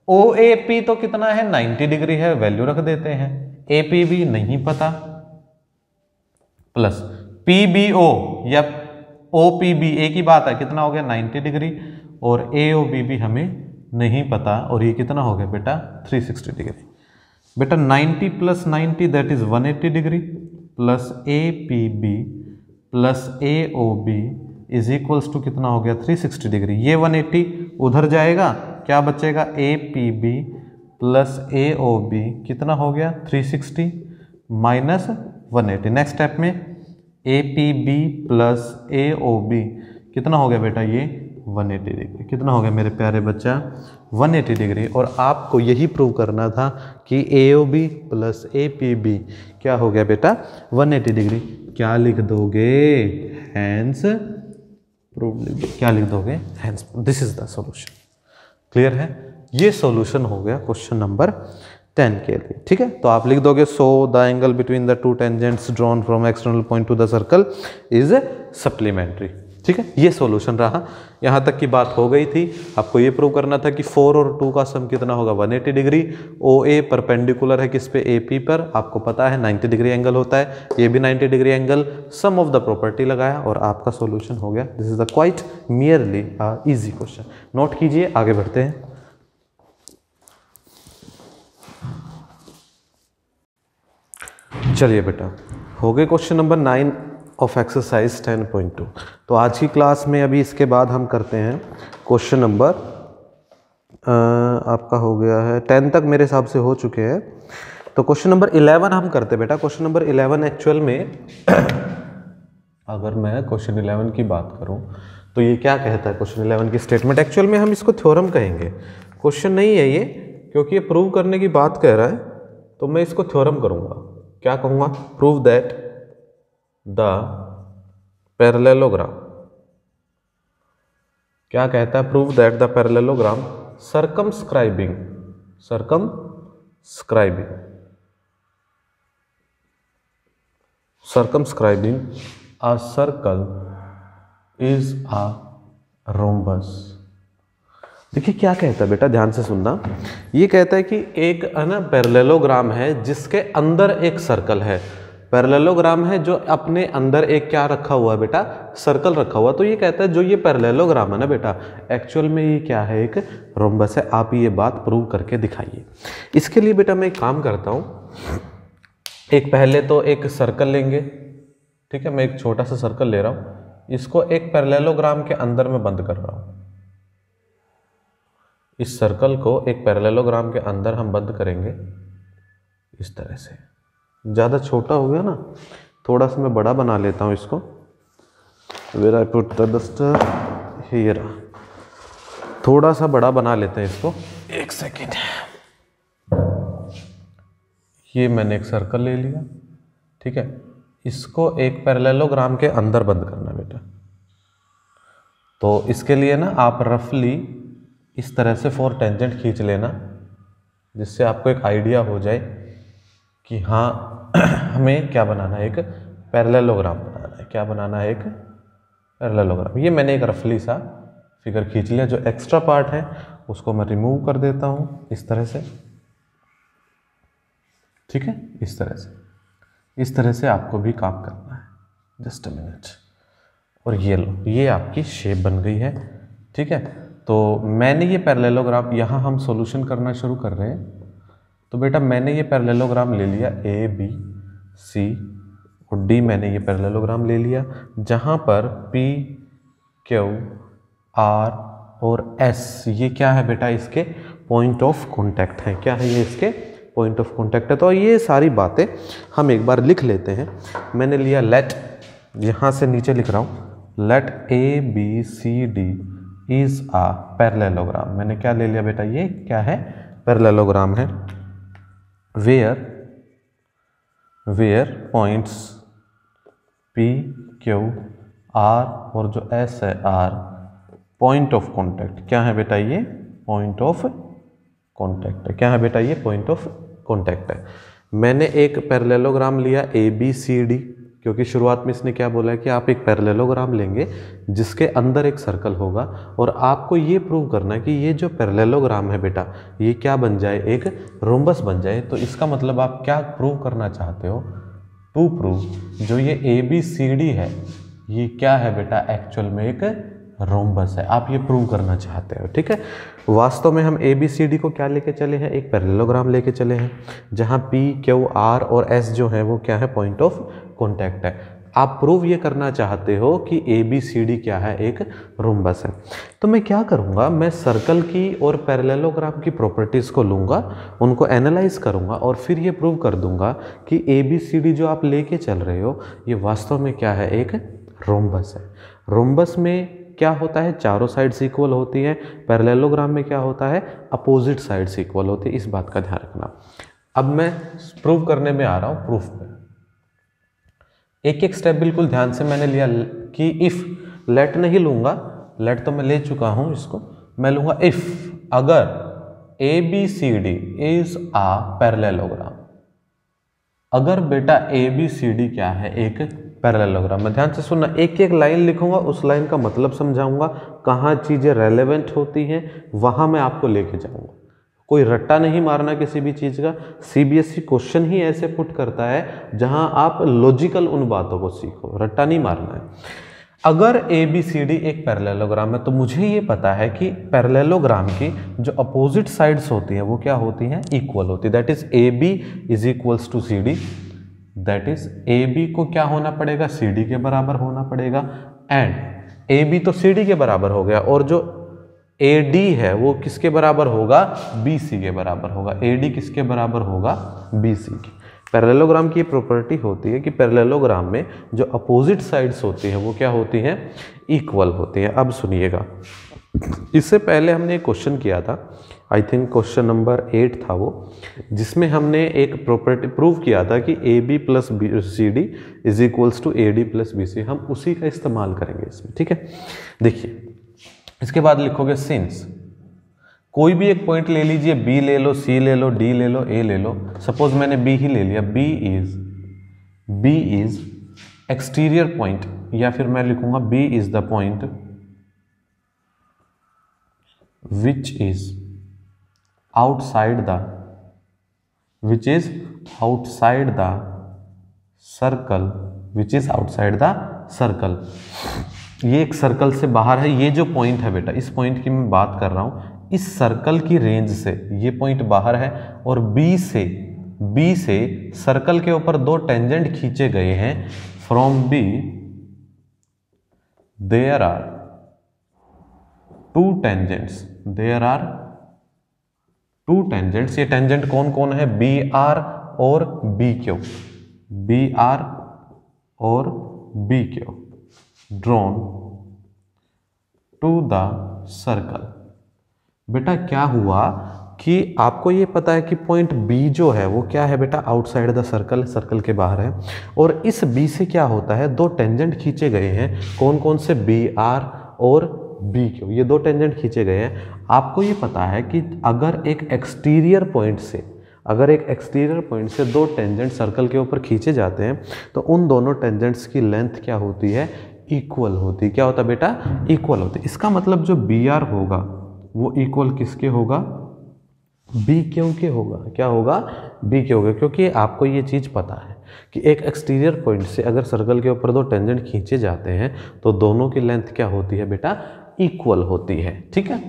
OAP तो कितना है? 90 डिग्री है, वैल्यू रख देते हैं। APB नहीं पता, प्लस PBO या OPB एक ही बात है, कितना हो गया? 90 डिग्री, और AOB भी हमें नहीं पता, और ये कितना हो गया बेटा? 360 डिग्री। बेटा 90 plus 90 that is 180 degree, plus APB plus AOB is equals to कितना हो गया? 360 डिग्री। ये 180 उधर जाएगा, क्या बचेगा? APB प्लस AOB कितना हो गया? 360 माइनस 180। नेक्स्ट स्टेप में APB प्लस AOB कितना हो गया बेटा? ये 180 डिग्री। कितना हो गया मेरे प्यारे बच्चा? 180 डिग्री। और आपको यही प्रूव करना था कि AOB प्लस APB क्या हो गया बेटा? 180 डिग्री। क्या लिख दोगे? हैंस प्रूव लिख दो। क्या लिख दोगे? Hence. This is the solution. Clear है? ये सॉल्यूशन हो गया क्वेश्चन नंबर 10 के लिए। ठीक है, तो आप लिख दोगे so the angle between the two tangents drawn from external point to the circle is supplementary. ठीक है, ये सॉल्यूशन रहा। यहाँ तक की बात हो गई थी। आपको ये प्रूव करना था कि 4 और 2 का सम कितना होगा? 180 डिग्री। OA परपेंडिकुलर है किस पे? AP पर। आपको पता है 90 डिग्री एंगल होता है, ये भी 90 degree angle. Sum of the property लगाया और आपका सॉल्यूशन हो गया। This is the quite merely easy question. Note कीजिए, आगे बढ़ते हैं। चलिए बेटा, हो गए क्वेश्चन नंबर 9 ऑफ एक्सरसाइज 10.2। तो आज की क्लास में अभी इसके बाद हम करते हैं क्वेश्चन नंबर आपका हो गया है 10 तक मेरे हिसाब से हो चुके हैं। तो क्वेश्चन नंबर 11 हम करते बेटा। क्वेश्चन नंबर 11 एक्चुअल में अगर मैं क्वेश्चन 11 की बात करूं तो ये क्या कहता है? क्वेश्चन 11 की स्टेटमेंट एक्चुअल में हम इसको थ्योरम कहेंगे, क्वेश्चन नहीं है ये, क्योंकि ये प्रूव करने की बात कह रहा है, तो मैं इसको थ्योरम करूंगा। क्या कहूंगा? Prove that the parallelogram. क्या कहता है? Prove that the parallelogram circumscribing a circle is a rhombus। देखिए क्या कहता है बेटा, ध्यान से सुनना। ये कहता है कि एक है ना पैरेललोग्राम है जिसके अंदर एक सर्कल है। पैरेललोग्राम है जो अपने अंदर एक क्या रखा हुआ है बेटा? सर्कल रखा हुआ। तो ये कहता है जो ये पैरेललोग्राम है ना बेटा, एक्चुअल में ये क्या है? एक रोम्बस है। आप ये बात प्रूव करके दिखाइए। इसके लिए बेटा मैं एक काम करता हूँ। एक पहले तो एक सर्कल लेंगे, ठीक है। मैं एक छोटा सा सर्कल ले रहा हूँ, इसको एक पैरेललोग्राम के अंदर में बंद कर रहा हूँ। इस सर्कल को एक पैरेललोग्राम के अंदर हम बंद करेंगे इस तरह से। ज़्यादा छोटा हो गया ना, थोड़ा सा मैं बड़ा बना लेता हूँ इसको। Where I put the duster here. थोड़ा सा बड़ा बना लेते हैं इसको। एक सेकेंड। ये मैंने एक सर्कल ले लिया, ठीक है। इसको एक पैरेललोग्राम के अंदर बंद करना बेटा। तो इसके लिए ना आप रफली इस तरह से 4 टेंजेंट खींच लेना, जिससे आपको एक आइडिया हो जाए कि हाँ हमें क्या बनाना है, एक पैरेललोग्राम बनाना है। क्या बनाना है? एक पैरेललोग्राम। ये मैंने एक रफली सा फिगर खींच लिया। जो एक्स्ट्रा पार्ट है उसको मैं रिमूव कर देता हूँ इस तरह से, ठीक है। इस तरह से आपको भी काम करना है। Just a minute. और ये लो, ये आपकी शेप बन गई है, ठीक है। तो मैंने ये पैरेललोग्राम, यहाँ हम सॉल्यूशन करना शुरू कर रहे हैं। तो बेटा मैंने ये पैरेललोग्राम ले लिया, ए बी सी और डी, मैंने ये पैरेललोग्राम ले लिया, जहाँ पर पी क्यू आर और एस ये क्या है बेटा? इसके पॉइंट ऑफ कॉन्टैक्ट हैं। क्या है ये? इसके पॉइंट ऑफ कॉन्टैक्ट है। तो ये सारी बातें हम एक बार लिख लेते हैं। मैंने लिया लेट, यहाँ से नीचे लिख रहा हूँ, let A B C D is a parallelogram. मैंने क्या ले लिया बेटा? ये क्या है? पैरेललोग्राम है। Where points P Q R और जो एस है आर पॉइंट ऑफ कॉन्टैक्ट। क्या है बेटा? ये पॉइंट ऑफ कॉन्टैक्ट है। क्या है बेटा? ये पॉइंट ऑफ कॉन्टैक्ट है। मैंने एक पैरेललोग्राम लिया ए बी सी डी, क्योंकि शुरुआत में इसने क्या बोला है कि आप एक पैरेललोग्राम लेंगे जिसके अंदर एक सर्कल होगा, और आपको ये प्रूव करना है कि ये जो पैरेललोग्राम है बेटा ये क्या बन जाए? एक रोम्बस बन जाए। तो इसका मतलब आप क्या प्रूव करना चाहते हो? टू प्रूव जो ये ए बी सी डी है ये क्या है बेटा? एक्चुअल में एक रोम्बस है। आप ये प्रूव करना चाहते हो, ठीक है। वास्तव में हम ए बी सी डी को क्या लेके चले हैं? एक पैरेललोग्राम लेके चले हैं, जहां पी क्यू आर और एस जो है वो क्या है? पॉइंट ऑफ कॉन्टैक्ट है। आप प्रूव ये करना चाहते हो कि ए बी सी डी क्या है? एक रोम्बस है। तो मैं क्या करूँगा? मैं सर्कल की और पैरेललोग्राम की प्रॉपर्टीज़ को लूँगा, उनको एनालाइज करूँगा और फिर ये प्रूव कर दूंगा कि ए बी सी डी जो आप लेके चल रहे हो ये वास्तव में क्या है? एक रोम्बस है। रोम्बस में क्या होता है? चारों साइड्स इक्वल होती हैं। पैरेललोग्राम में क्या होता है? अपोजिट साइड्स इक्वल होती है। इस बात का ध्यान रखना। अब मैं प्रूव करने में आ रहा हूँ, प्रूफ में एक एक स्टेप बिल्कुल ध्यान से मैंने लिया कि इफ, लेट नहीं लूंगा, लेट तो मैं ले चुका हूं, इसको मैं लूंगा इफ, अगर A B C D is a parallelogram. अगर बेटा ए बी सी डी क्या है? एक पैरेललोग्राम। मैं ध्यान से सुनना, एक एक लाइन लिखूंगा, उस लाइन का मतलब समझाऊंगा, कहाँ चीजें रेलेवेंट होती हैं वहां मैं आपको लेके जाऊंगा। कोई रट्टा नहीं मारना किसी भी चीज़ का। सीबीएसई क्वेश्चन ही ऐसे पुट करता है जहां आप लॉजिकल उन बातों को सीखो, रट्टा नहीं मारना है। अगर ए बी सी डी एक पैरेललोग्राम है तो मुझे ये पता है कि पैरेललोग्राम की जो अपोजिट साइड्स होती हैं वो क्या होती हैं? इक्वल होती है। That is A B is equals to C D. That is A B को क्या होना पड़ेगा? सी डी के बराबर होना पड़ेगा। एंड ए बी तो सी डी के बराबर हो गया, और जो ए डी है वो किसके बराबर होगा? बी सी के बराबर होगा। ए डी किसके बराबर होगा? बी सी के। पैरेललोग्राम की प्रॉपर्टी होती है कि पैरेललोग्राम में जो अपोजिट साइड्स होती हैं वो क्या होती हैं? इक्वल होती हैं। अब सुनिएगा, इससे पहले हमने एक क्वेश्चन किया था, आई थिंक क्वेश्चन नंबर 8 था वो, जिसमें हमने एक प्रॉपर्टी प्रूव किया था कि A B plus B C D is equals to A D plus B C. हम उसी का इस्तेमाल करेंगे इसमें, ठीक है। देखिए, इसके बाद लिखोगे सिंस, कोई भी एक पॉइंट ले लीजिए, बी ले लो, सी ले लो, डी ले लो, ए ले लो। सपोज मैंने बी ही ले लिया, बी इज एक्सटीरियर पॉइंट, या फिर मैं लिखूंगा B is the point which is outside the circle, which is outside the circle. ये एक सर्कल से बाहर है। ये जो पॉइंट है बेटा, इस पॉइंट की मैं बात कर रहा हूं, इस सर्कल की रेंज से ये पॉइंट बाहर है, और बी से सर्कल के ऊपर 2 टेंजेंट खींचे गए हैं। From B there are 2 tangents, ये टेंजेंट कौन कौन है? बी आर और B Q, drawn to the circle. बेटा क्या हुआ? कि आपको ये पता है कि पॉइंट बी जो है वो क्या है बेटा, आउटसाइड द सर्कल, सर्कल के बाहर है। और इस बी से क्या होता है, दो टेंजेंट खींचे गए हैं, कौन कौन से, बी आर और बी क्यू, ये दो टेंजेंट खींचे गए हैं। आपको ये पता है कि अगर एक एक्सटीरियर पॉइंट से दो टेंजेंट सर्कल के ऊपर खींचे जाते हैं तो उन दोनों टेंजेंट्स की लेंथ क्या होती है, इक्वल होती है। क्या होता है बेटा, इक्वल होती है। इसका मतलब जो बी आर होगा वो इक्वल किसके होगा, बी क्यू के होगा। क्या होगा, बी क्यू होगा, क्योंकि आपको ये चीज़ पता है कि एक एक्सटीरियर पॉइंट से अगर सर्कल के ऊपर दो टेंजेंट खींचे जाते हैं तो दोनों की लेंथ क्या होती है बेटा, इक्वल होती है। ठीक है,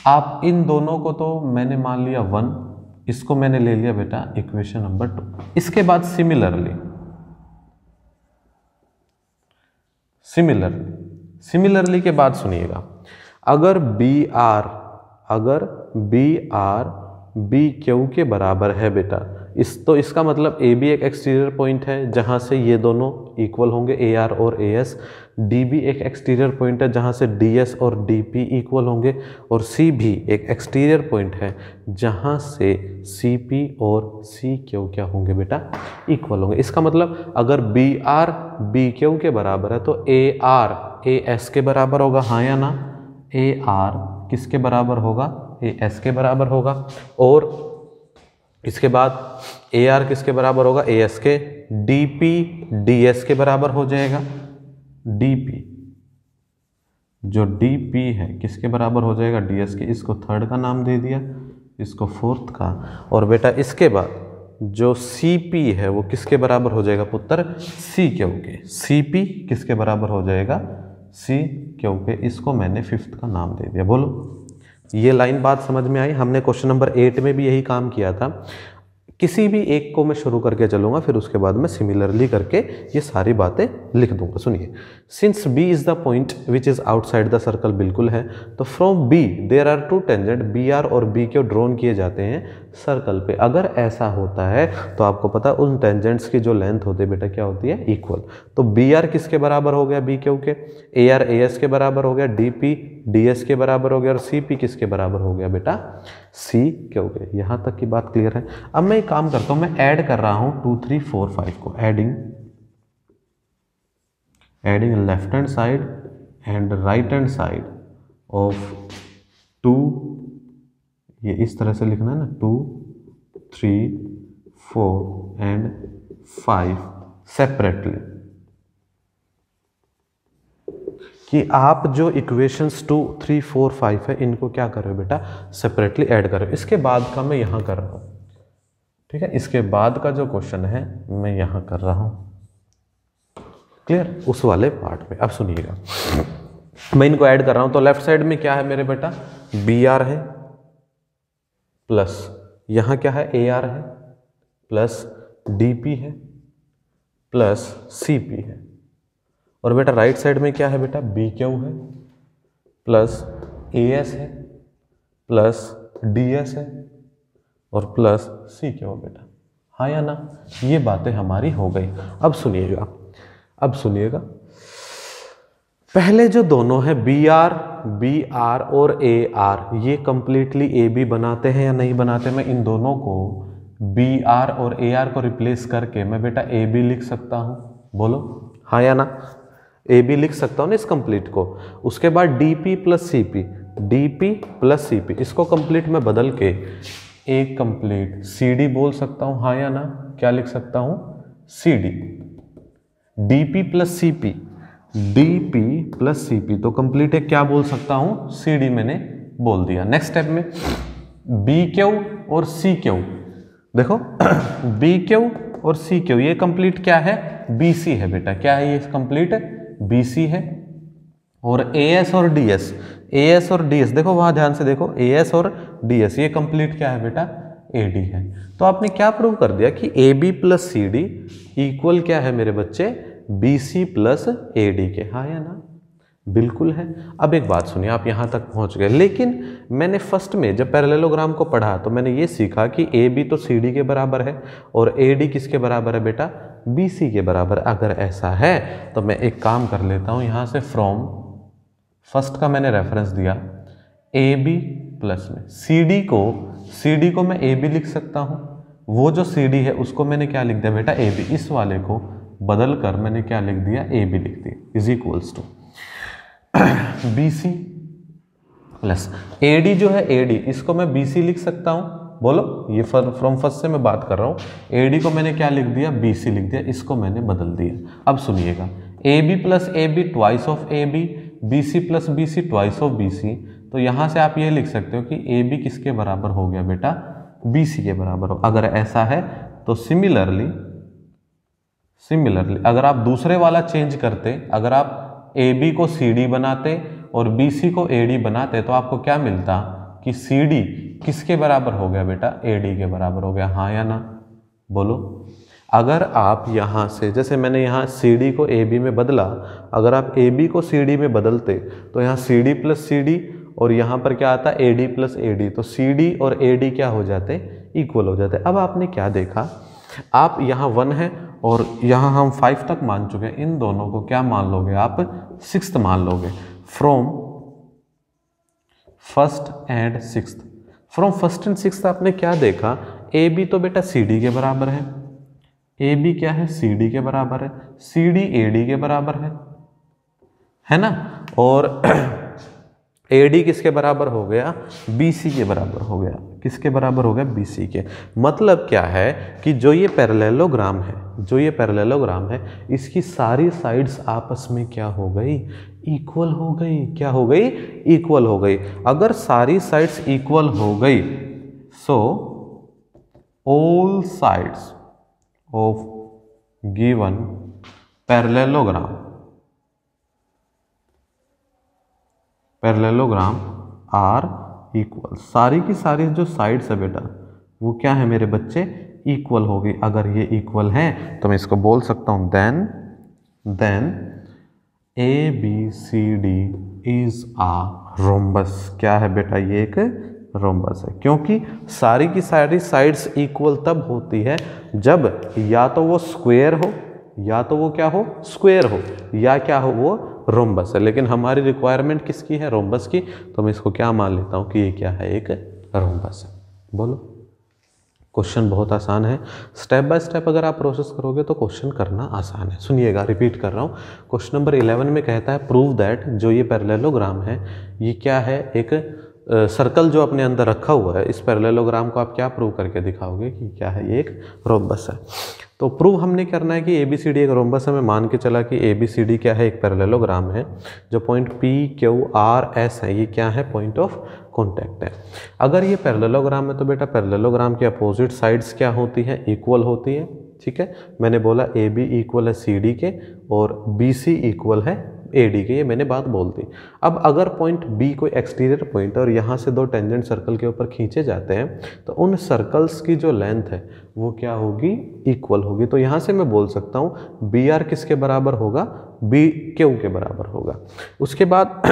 आप इन दोनों को तो मैंने मान लिया 1, इसको मैंने ले लिया बेटा इक्वेशन नंबर 2। इसके बाद सिमिलरली के बाद सुनिएगा, अगर बी आर बी क्यू के बराबर है बेटा, इसका मतलब ए बी एक एक्सटीरियर पॉइंट है जहां से ये दोनों इक्वल होंगे, ए आर और ए एस। डी बी एक एक्सटीरियर पॉइंट है जहां से डी एस और डी पी इक्वल होंगे। और सी भी एक एक्सटीरियर पॉइंट है जहां से सी पी और सी क्यू क्या होंगे बेटा, इक्वल होंगे। इसका मतलब अगर बी आर बी क्यू के बराबर है तो ए आर ए एस के बराबर होगा, हाँ या ना। ए आर किसके बराबर होगा, ए एस के बराबर होगा। और इसके बाद ए आर किसके बराबर होगा, ए एस के। डी पी डी एस के बराबर हो जाएगा। डी पी जो डी पी है किसके बराबर हो जाएगा, डी एस के। इसको थर्ड का नाम दे दिया, इसको फोर्थ का। और बेटा इसके बाद जो सी पी है वो किसके बराबर हो जाएगा पुत्र, सी क्यू के। सी पी किसके बराबर हो जाएगा, सी क्यू के। इसको मैंने फिफ्थ का नाम दे दिया। बोलो, ये लाइन बात समझ में आई। हमने क्वेश्चन नंबर 8 में भी यही काम किया था। किसी भी एक को मैं शुरू करके चलूंगा, फिर उसके बाद मैं सिमिलरली करके ये सारी बातें लिख दूंगा। सुनिए, since B is the point which is outside the circle, बिल्कुल है। तो from B there are two tangent, B R और बी क्यू ड्रॉन किए जाते हैं सर्कल पे। अगर ऐसा होता है तो आपको पता है उन टेंजेंट्स की जो लेंथ होती है बेटा क्या होती है, इक्वल। तो बी आर किसके बराबर हो गया, बी क्यू के। ए आर ए एस के बराबर हो गया, डी पी डी एस के बराबर हो गया। और सी पी किसके बराबर हो गया बेटा, सी क्यू के। यहाँ तक की बात क्लियर है। अब मैं एक काम करता हूँ, मैं ऐड कर रहा हूँ 2 3 4 5 को। Adding left hand side and right hand side of 2, ये इस तरह से लिखना है ना, 2 3 4 एंड 5 सेपरेटली। कि आप जो इक्वेशंस 2 3 4 5 है इनको क्या कर रहे हो बेटा, सेपरेटली ऐड कर रहे हो। इसके बाद का मैं यहां कर रहा हूं, ठीक है। इसके बाद का जो क्वेश्चन है मैं यहां कर रहा हूं, क्लियर, उस वाले पार्ट में। अब सुनिएगा, मैं इनको ऐड कर रहा हूं। तो लेफ्ट साइड में क्या है मेरे बेटा, बी आर है, प्लस यहां क्या है, ए आर है, प्लस डी पी है, प्लस सी पी है। और बेटा राइट साइड में क्या है बेटा, बी क्यू है, प्लस ए एस है, प्लस डी एस है, और प्लस सी क्यू बेटा, हाँ या ना। ये बातें हमारी हो गई। अब सुनिएगा, पहले जो दोनों है बी आर और ए आर, ये कंप्लीटली ए बी बनाते हैं या नहीं बनाते। मैं इन दोनों को बी आर और ए आर को रिप्लेस करके मैं बेटा ए बी लिख सकता हूं। बोलो हाँ या ना, ए बी लिख सकता हूं ना इस कंप्लीट को। उसके बाद D P plus C P, D P plus C P, इसको कंप्लीट में बदल के एक कंप्लीट सी डी बोल सकता हूं, हाँ या ना। क्या लिख सकता हूं, C D. D P plus C P, D P plus C P, तो कंप्लीट है क्या बोल सकता हूं, सी डी मैंने बोल दिया। नेक्स्ट स्टेप में बी क्यू और सी क्यू, देखो बी क्यू और सी क्यू ये कंप्लीट क्या है, बी सी है बेटा। क्या है ये कंप्लीट, बी सी है। और ए एस और डी एस, ए एस और डी एस, देखो वहां ध्यान से देखो, ए एस और डी एस ये कंप्लीट क्या है बेटा, ए डी है। तो आपने क्या प्रूव कर दिया कि A B plus C D equal क्या है मेरे बच्चे, B C plus A D के, हाँ या ना, बिल्कुल है। अब एक बात सुनिए, आप यहां तक पहुंच गए, लेकिन मैंने फर्स्ट में जब पैरेललोग्राम को पढ़ा तो मैंने ये सीखा कि ए बी तो सी डी के बराबर है और ए डी किसके बराबर है बेटा, बी सी के बराबर। अगर ऐसा है तो मैं एक काम कर लेता हूं, यहां से फ्रॉम फर्स्ट का मैंने रेफरेंस दिया, ए बी प्लस में सी डी को मैं ए बी लिख सकता हूँ, वो जो सी डी है उसको मैंने क्या लिख दिया बेटा ए बी, इस वाले को बदल कर मैंने क्या लिख दिया ए बी लिख दिया is equals to B C plus A D जो है ए डी इसको मैं बी सी लिख सकता हूँ, बोलो ये फ्रॉम फर्स्ट से मैं बात कर रहा हूँ, ए डी को मैंने क्या लिख दिया बी सी लिख दिया, इसको मैंने बदल दिया। अब सुनिएगा A B plus A B twice of A B, B C plus B C twice of B C, तो यहाँ से आप ये लिख सकते हो कि ए बी किसके बराबर हो गया बेटा बी सी के बराबर हो। अगर ऐसा है तो सिमिलरली अगर आप दूसरे वाला चेंज करते, अगर आप ए बी को सी डी बनाते और बी सी को ए डी बनाते तो आपको क्या मिलता कि सी डी किसके बराबर हो गया बेटा ए डी के बराबर हो गया, हाँ या ना बोलो। अगर आप यहाँ से जैसे मैंने यहाँ सी डी को ए बी में बदला, अगर आप ए बी को सी डी में बदलते तो यहाँ C D plus C D और यहाँ पर क्या आता A D plus A D, तो सी डी और ए डी क्या हो जाते इक्वल हो जाते। अब आपने क्या देखा, आप यहाँ 1 है और यहाँ हम 5 तक मान चुके हैं, इन दोनों को क्या मान लोगे आप 6th मान लोगे। From first and sixth, from first and sixth आपने क्या देखा, ए बी तो बेटा सी डी के बराबर है, ए बी क्या है सी डी के बराबर है, सी डी ए डी के बराबर है ना, और ए डी किसके बराबर हो गया बी सी के बराबर हो गया, किसके बराबर हो गया बी सी के। मतलब क्या है कि जो ये पैरेललोग्राम है, इसकी सारी साइड्स आपस में क्या हो गई इक्वल हो गई, क्या हो गई इक्वल हो गई। अगर सारी साइड्स इक्वल हो गई so all sides of given parallelogram are equal, सारी की सारी जो साइड्स है बेटा वो क्या है मेरे बच्चे इक्वल होगी। अगर ये इक्वल है तो मैं इसको बोल सकता हूं then A B C D is a rhombus. क्या है बेटा ये एक रोम्बस है, क्योंकि सारी की सारी साइड्स इक्वल तब होती है जब या तो वो स्क्वायर हो, या तो वो क्या हो स्क्वायर हो, या क्या हो वो रोम्बस है। लेकिन हमारी रिक्वायरमेंट किसकी है रोम्बस की, तो मैं इसको क्या मान लेता हूँ कि ये क्या है एक रोम्बस है। बोलो, क्वेश्चन बहुत आसान है, स्टेप बाय स्टेप अगर आप प्रोसेस करोगे तो क्वेश्चन करना आसान है। सुनिएगा, रिपीट कर रहा हूँ, क्वेश्चन नंबर 11 में कहता है प्रूव दैट, जो ये पैरेललोग्राम है ये क्या है एक सर्कल जो अपने अंदर रखा हुआ है, इस पैरेललोग्राम को आप क्या प्रूव करके दिखाओगे कि क्या है ये एक रोम्बस है। तो प्रूव हमने करना है कि ए बी सी डी एक रोम्बस है। मैं मान के चला कि ए बी सी डी क्या है एक पैरेललोग्राम है, जो point P Q R S है ये क्या है पॉइंट ऑफ कॉन्टैक्ट है। अगर ये पैरेललोग्राम है तो बेटा पैरेललोग्राम की अपोजिट साइड्स क्या होती है इक्वल होती है। ठीक है, मैंने बोला ए बी इक्वल है सी डी के और बी सी इक्वल है ए डी के, ये मैंने बात बोल दी। अब अगर पॉइंट बी कोई एक्सटीरियर पॉइंट है और यहाँ से दो टेंजेंट सर्कल के ऊपर खींचे जाते हैं तो उन सर्कल्स की जो लेंथ है वो क्या होगी इक्वल होगी। तो यहाँ से मैं बोल सकता हूँ बी आर किसके बराबर होगा बी क्यू के बराबर होगा। उसके बाद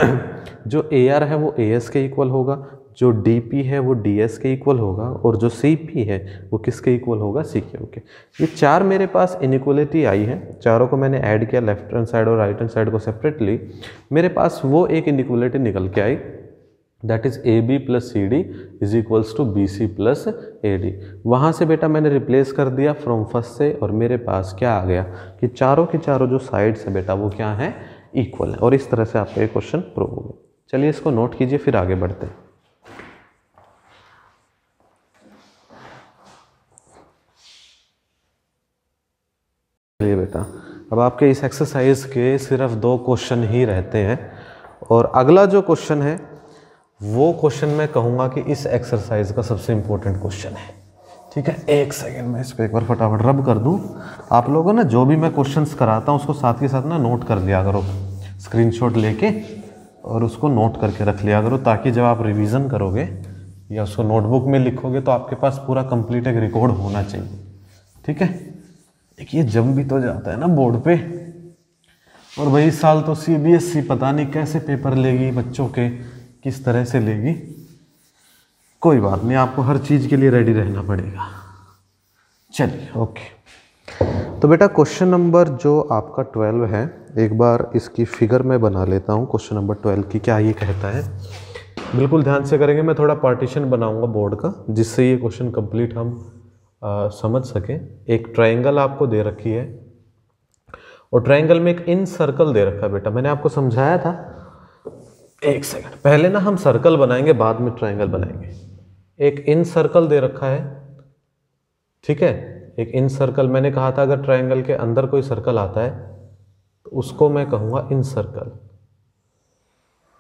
जो ए आर है वो ए एस के इक्वल होगा, जो डी पी है वो डी एस के इक्वल होगा और जो सी पी है वो किसके इक्वल होगा सी क्यू के। ये चार मेरे पास इनइक्वलिटी आई है, चारों को मैंने ऐड किया लेफ्ट हैंड साइड और राइट हैंड साइड को सेपरेटली, मेरे पास वो एक इनइक्वलिटी निकल के आई that is A B plus C D is equals to B C plus A D. वहाँ से बेटा मैंने रिप्लेस कर दिया फ्रॉम फर्स्ट से और मेरे पास क्या आ गया कि चारों के चारों जो साइड्स हैं बेटा वो क्या है इक्वल है। और इस तरह से आपका ये क्वेश्चन प्रूव हो गया। चलिए इसको नोट कीजिए फिर आगे बढ़ते हैं। चलिए बेटा, अब आपके इस एक्सरसाइज के सिर्फ 2 क्वेश्चन ही रहते हैं और अगला जो क्वेश्चन है वो क्वेश्चन मैं कहूँगा कि इस एक्सरसाइज का सबसे इम्पोर्टेंट क्वेश्चन है। ठीक है, एक सेकेंड में इस पर एक बार फटाफट रब कर दूँ। आप लोगों ना जो भी मैं क्वेश्चंस कराता हूँ उसको साथ के साथ ना नोट कर लिया करो, स्क्रीनशॉट लेके और उसको नोट करके रख लिया करो, ताकि जब आप रिवीजन करोगे या उसको नोटबुक में लिखोगे तो आपके पास पूरा कंप्लीट एक रिकॉर्ड होना चाहिए। ठीक है, देखिए जम भी तो जाता है ना बोर्ड पे, और भाई इस साल तो CBSE पता नहीं कैसे पेपर लेगी बच्चों के, किस तरह से लेगी। कोई बात नहीं, आपको हर चीज़ के लिए रेडी रहना पड़ेगा। चलिए ओके, तो बेटा क्वेश्चन नंबर जो आपका 12 है, एक बार इसकी फिगर मैं बना लेता हूँ। क्वेश्चन नंबर 12 की क्या ये कहता है बिल्कुल ध्यान से करेंगे। मैं थोड़ा पार्टीशन बनाऊंगा बोर्ड का, जिससे ये क्वेश्चन कंप्लीट हम समझ सकें। एक ट्रायंगल आपको दे रखी है और ट्रायंगल में एक इन सर्कल दे रखा है बेटा, मैंने आपको समझाया था। एक सेकंड, पहले ना हम सर्कल बनाएंगे, बाद में ट्रायंगल बनाएंगे। एक इन सर्कल दे रखा है, ठीक है। एक इन सर्कल, मैंने कहा था अगर ट्रायंगल के अंदर कोई सर्कल आता है तो उसको मैं कहूँगा इन सर्कल।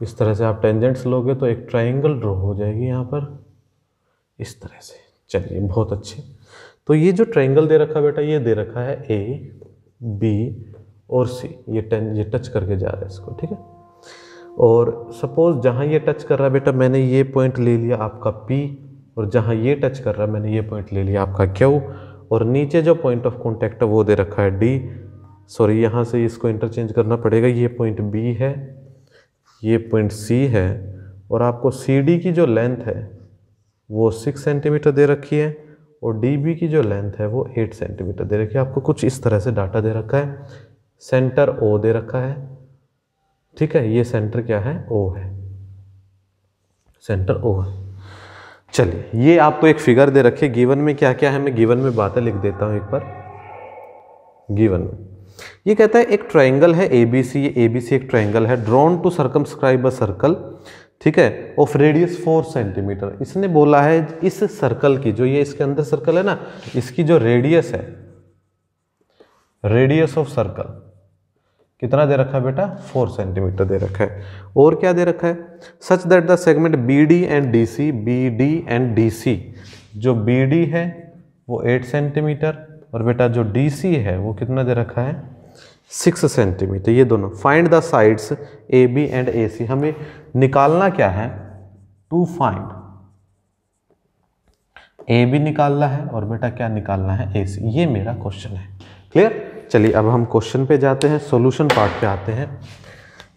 इस तरह से आप टेंजेंट्स लोगे तो एक ट्रायंगल ड्रॉ हो जाएगी यहाँ पर, इस तरह से। चलिए, बहुत अच्छे। तो ये जो ट्रायंगल दे रखा है बेटा, ये दे रखा है ए, बी और सी। ये टच करके जा रहा है इसको, ठीक है। और सपोज जहाँ ये टच कर रहा है बेटा, मैंने ये पॉइंट ले लिया आपका पी, और जहाँ ये टच कर रहा है मैंने ये पॉइंट ले लिया आपका क्यू, और नीचे जो पॉइंट ऑफ कॉन्टैक्ट है वो दे रखा है डी। सॉरी, यहाँ से इसको इंटरचेंज करना पड़ेगा। ये पॉइंट बी है, ये पॉइंट सी है, और आपको सी डी की जो लेंथ है वो 6 सेंटीमीटर दे रखी है, और डी बी की जो लेंथ है वो 8 सेंटीमीटर दे रखी है। आपको कुछ इस तरह से डाटा दे रखा है। सेंटर ओ दे रखा है, ठीक है। ये सेंटर क्या है? ओ है, सेंटर ओ है। चलिए, ये आपको एक फिगर दे रखी है। गिवन में क्या क्या है, मैं गिवन में बातें लिख देता हूं एक बार। गिवन में ये कहता है एक ट्रायंगल है एबीसी, एबीसी एक ट्रायंगल है, drawn to circumscribe a circle, ठीक है, ऑफ रेडियस 4 सेंटीमीटर। इसने बोला है इस सर्कल की, जो ये इसके अंदर सर्कल है ना, इसकी जो रेडियस है, रेडियस ऑफ सर्कल कितना दे रखा है बेटा? 4 सेंटीमीटर दे रखा है। और क्या दे रखा है? Such that the segment B D and D C, B D and D C, जो बी डी है वो 8 सेंटीमीटर, और बेटा जो डी सी है वो कितना दे रखा है? 6 सेंटीमीटर। ये दोनों। Find the sides A B and A C. हमें निकालना क्या है? टू फाइंड ए बी निकालना है, और बेटा क्या निकालना है? ए सी। ये मेरा क्वेश्चन है। क्लियर? चलिए, अब हम क्वेश्चन पे जाते हैं, सॉल्यूशन पार्ट पे आते हैं।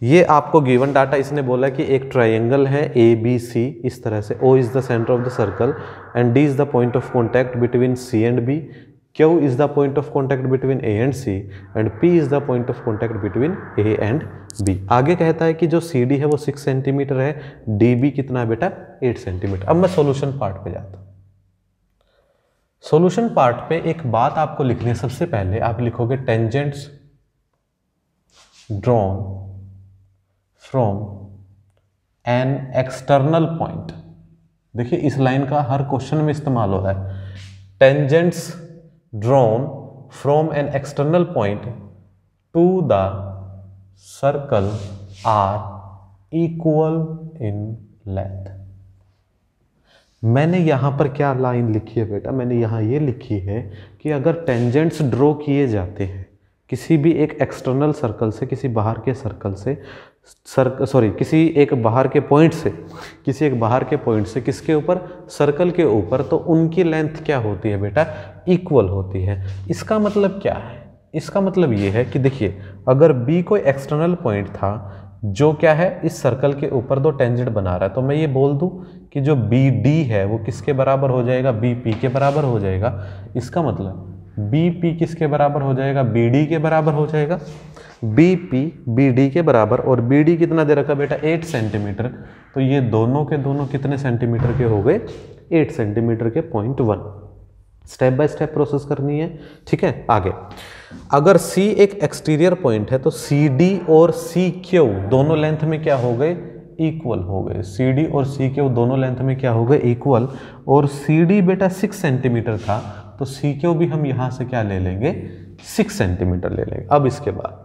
ये आपको गिवन डाटा, इसने बोला कि एक ट्रायंगल है ए बी सी, इस तरह से। O is the centre of the circle and D is the point of contact between C and B, Q is the point of contact between A and C, and P is the point of contact between A and B. आगे कहता है कि जो C D है वो 6 centimetre है, D B कितना है बेटा? 8 सेंटीमीटर। अब मैं सॉल्यूशन पार्ट पे जाता हूँ। सॉल्यूशन पार्ट पे एक बात आपको लिखनी है। सबसे पहले आप लिखोगे tangents drawn from an external point. देखिए, इस लाइन का हर क्वेश्चन में इस्तेमाल हो रहा है। Tangents drawn from an external point to the circle are equal in length. मैंने यहां पर क्या लाइन लिखी है बेटा? मैंने यहां ये लिखी है कि अगर टेंजेंट्स ड्रॉ किए जाते हैं किसी भी एक एक्सटर्नल सर्कल से, किसी बाहर के सर्कल से, किसी एक बाहर के पॉइंट से, किसी एक बाहर के पॉइंट से किसके ऊपर? सर्कल के ऊपर, तो उनकी लेंथ क्या होती है बेटा? इक्वल होती है। इसका मतलब क्या है? इसका मतलब ये है कि देखिए, अगर बी कोई एक्सटर्नल पॉइंट था जो क्या है, इस सर्कल के ऊपर दो टेंजेंट बना रहा है, तो मैं ये बोल दूं कि जो बी डी है वो किसके बराबर हो जाएगा? बी पी के बराबर हो जाएगा। इसका मतलब बी पी किसके बराबर हो जाएगा? बी डी के बराबर हो जाएगा। बी पी बी डी के बराबर, और बी डी कितना दे रखा बेटा? 8 सेंटीमीटर। तो ये दोनों के दोनों कितने सेंटीमीटर के हो गए? 8 सेंटीमीटर के। Point 1 step by step process करनी है, ठीक है। आगे, अगर C एक एक्सटीरियर पॉइंट है तो सी डी और सी क्यू दोनों लेंथ में क्या हो गए? इक्वल हो गए। सी डी और सी क्यू दोनों लेंथ में क्या हो गए? इक्वल। और सी डी बेटा 6 सेंटीमीटर था, तो सी क्यू भी हम यहां से क्या ले लेंगे? 6 सेंटीमीटर ले लेंगे। अब इसके बाद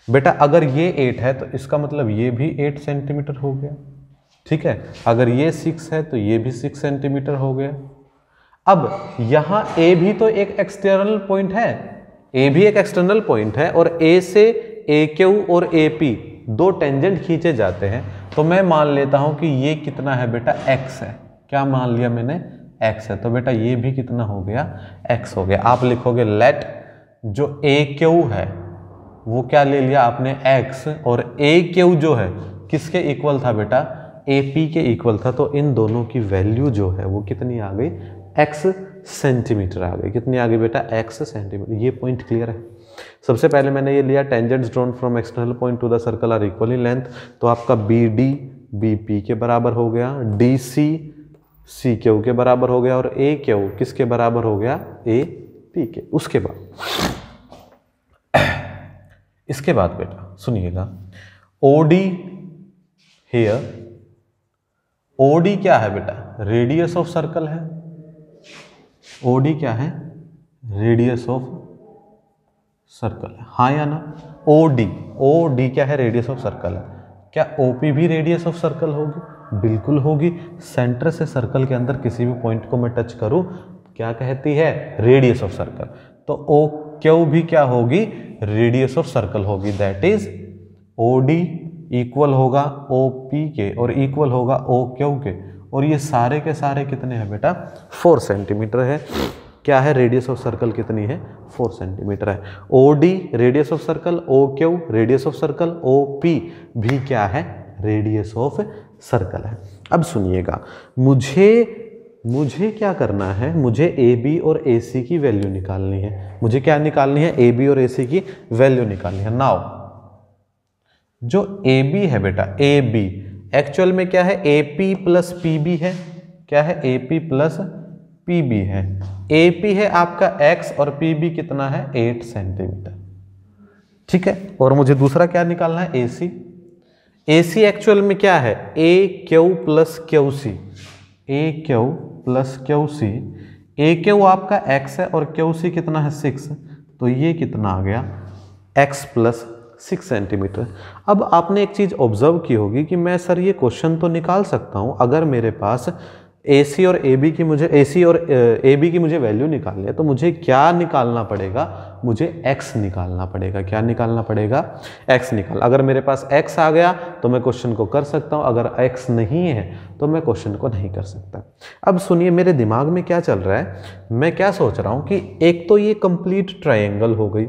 बेटा अगर ये 8 है तो इसका मतलब ये भी 8 सेंटीमीटर हो गया, ठीक है। अगर ये 6 है तो ये भी 6 सेंटीमीटर हो गया। अब यहां ए भी तो एक एक्सटर्नल पॉइंट है, ए भी एक एक्सटर्नल पॉइंट है, और ए से ए क्यू और ए पी दो टेंजेंट खींचे जाते हैं, तो मैं मान लेता हूं कि ये कितना है बेटा? x है। क्या मान लिया मैंने? x है। तो बेटा ये भी कितना हो गया? x हो गया। आप लिखोगे लेट जो ए क्यू है वो क्या ले लिया आपने? x, और ए क्यू जो है किसके इक्वल था बेटा? ए पी के इक्वल था। तो इन दोनों की वैल्यू जो है वो कितनी आ गई? x सेंटीमीटर आ गई। कितनी आ गई बेटा? x centimetre. ये पॉइंट क्लियर है। सबसे पहले मैंने ये लिया tangents drawn from external point to the circle are equal in length, तो आपका बी डी बी पी के बराबर हो गया, डी सी सी क्यू के बराबर हो गया, और ए क्यू किसके बराबर हो गया, ए पी के। उसके बाद इसके बाद बेटा सुनिएगा, ओडी हेयर, ओडी क्या है बेटा, रेडियस ऑफ सर्कल है। ओडी क्या है, रेडियस ऑफ सर्कल है, हाँ या ना। ओडी, ओडी क्या है, रेडियस ऑफ सर्कल है। क्या ओपी भी रेडियस ऑफ सर्कल होगी, बिल्कुल होगी। सेंटर से सर्कल के अंदर किसी भी पॉइंट को मैं टच करूं, क्या कहती है, रेडियस ऑफ सर्कल। तो ओ क्यू भी क्या होगी, रेडियस ऑफ सर्कल होगी। दैट इज ओडी इक्वल होगा ओ पी के और इक्वल होगा ओ क्यू के। और ये सारे के सारे कितने हैं बेटा, 4 सेंटीमीटर है। क्या है, रेडियस ऑफ सर्कल कितनी है, 4 सेंटीमीटर है। O D radius of circle, O Q radius of circle, O P भी क्या है, रेडियस ऑफ सर्कल है। अब सुनिएगा, मुझे क्या करना है, मुझे ए बी और ए सी की वैल्यू निकालनी है। मुझे क्या निकालनी है, ए बी और ए सी की वैल्यू निकालनी है। नाउ जो ए बी है बेटा, ए बी एक्चुअल में क्या है, A P plus P B है। क्या है, A P plus P B है। ए पी है आपका x और पी बी कितना है, 8 सेंटीमीटर। ठीक है, और मुझे दूसरा क्या निकालना है, ए सी। ए सी एक्चुअल में क्या है, ए क्यू प्लस क्यू सी, ए क्यू प्लस क्यू सी। ए क्यू आपका x है और क्यू सी कितना है, 6। तो ये कितना आ गया, x प्लस 6 सेंटीमीटर। अब आपने एक चीज़ ऑब्जर्व की होगी कि मैं सर ये क्वेश्चन तो निकाल सकता हूँ, अगर मेरे पास ए सी और ए बी की मुझे वैल्यू निकालनी है तो मुझे क्या निकालना पड़ेगा, मुझे x निकालना पड़ेगा। क्या निकालना पड़ेगा, x निकाल। अगर मेरे पास x आ गया तो मैं क्वेश्चन को कर सकता हूँ, अगर x नहीं है तो मैं क्वेश्चन को नहीं कर सकता। अब सुनिए मेरे दिमाग में क्या चल रहा है, मैं क्या सोच रहा हूँ कि एक तो ये कंप्लीट ट्रायंगल हो गई,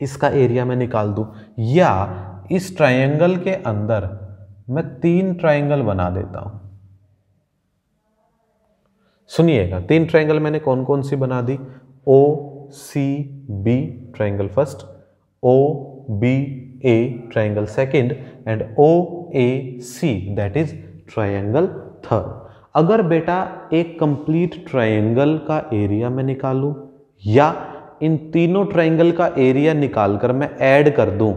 इसका एरिया मैं निकाल दूं, या इस ट्रायंगल के अंदर मैं 3 ट्रायंगल बना देता हूं। सुनिएगा, 3 ट्रायंगल मैंने कौन कौन सी बना दी, O C B triangle first, O B A triangle second, and O A C that is triangle third. अगर बेटा एक कंप्लीट ट्रायंगल का एरिया मैं निकालूं या इन तीनों ट्रायंगल का एरिया निकालकर मैं ऐड कर दूं,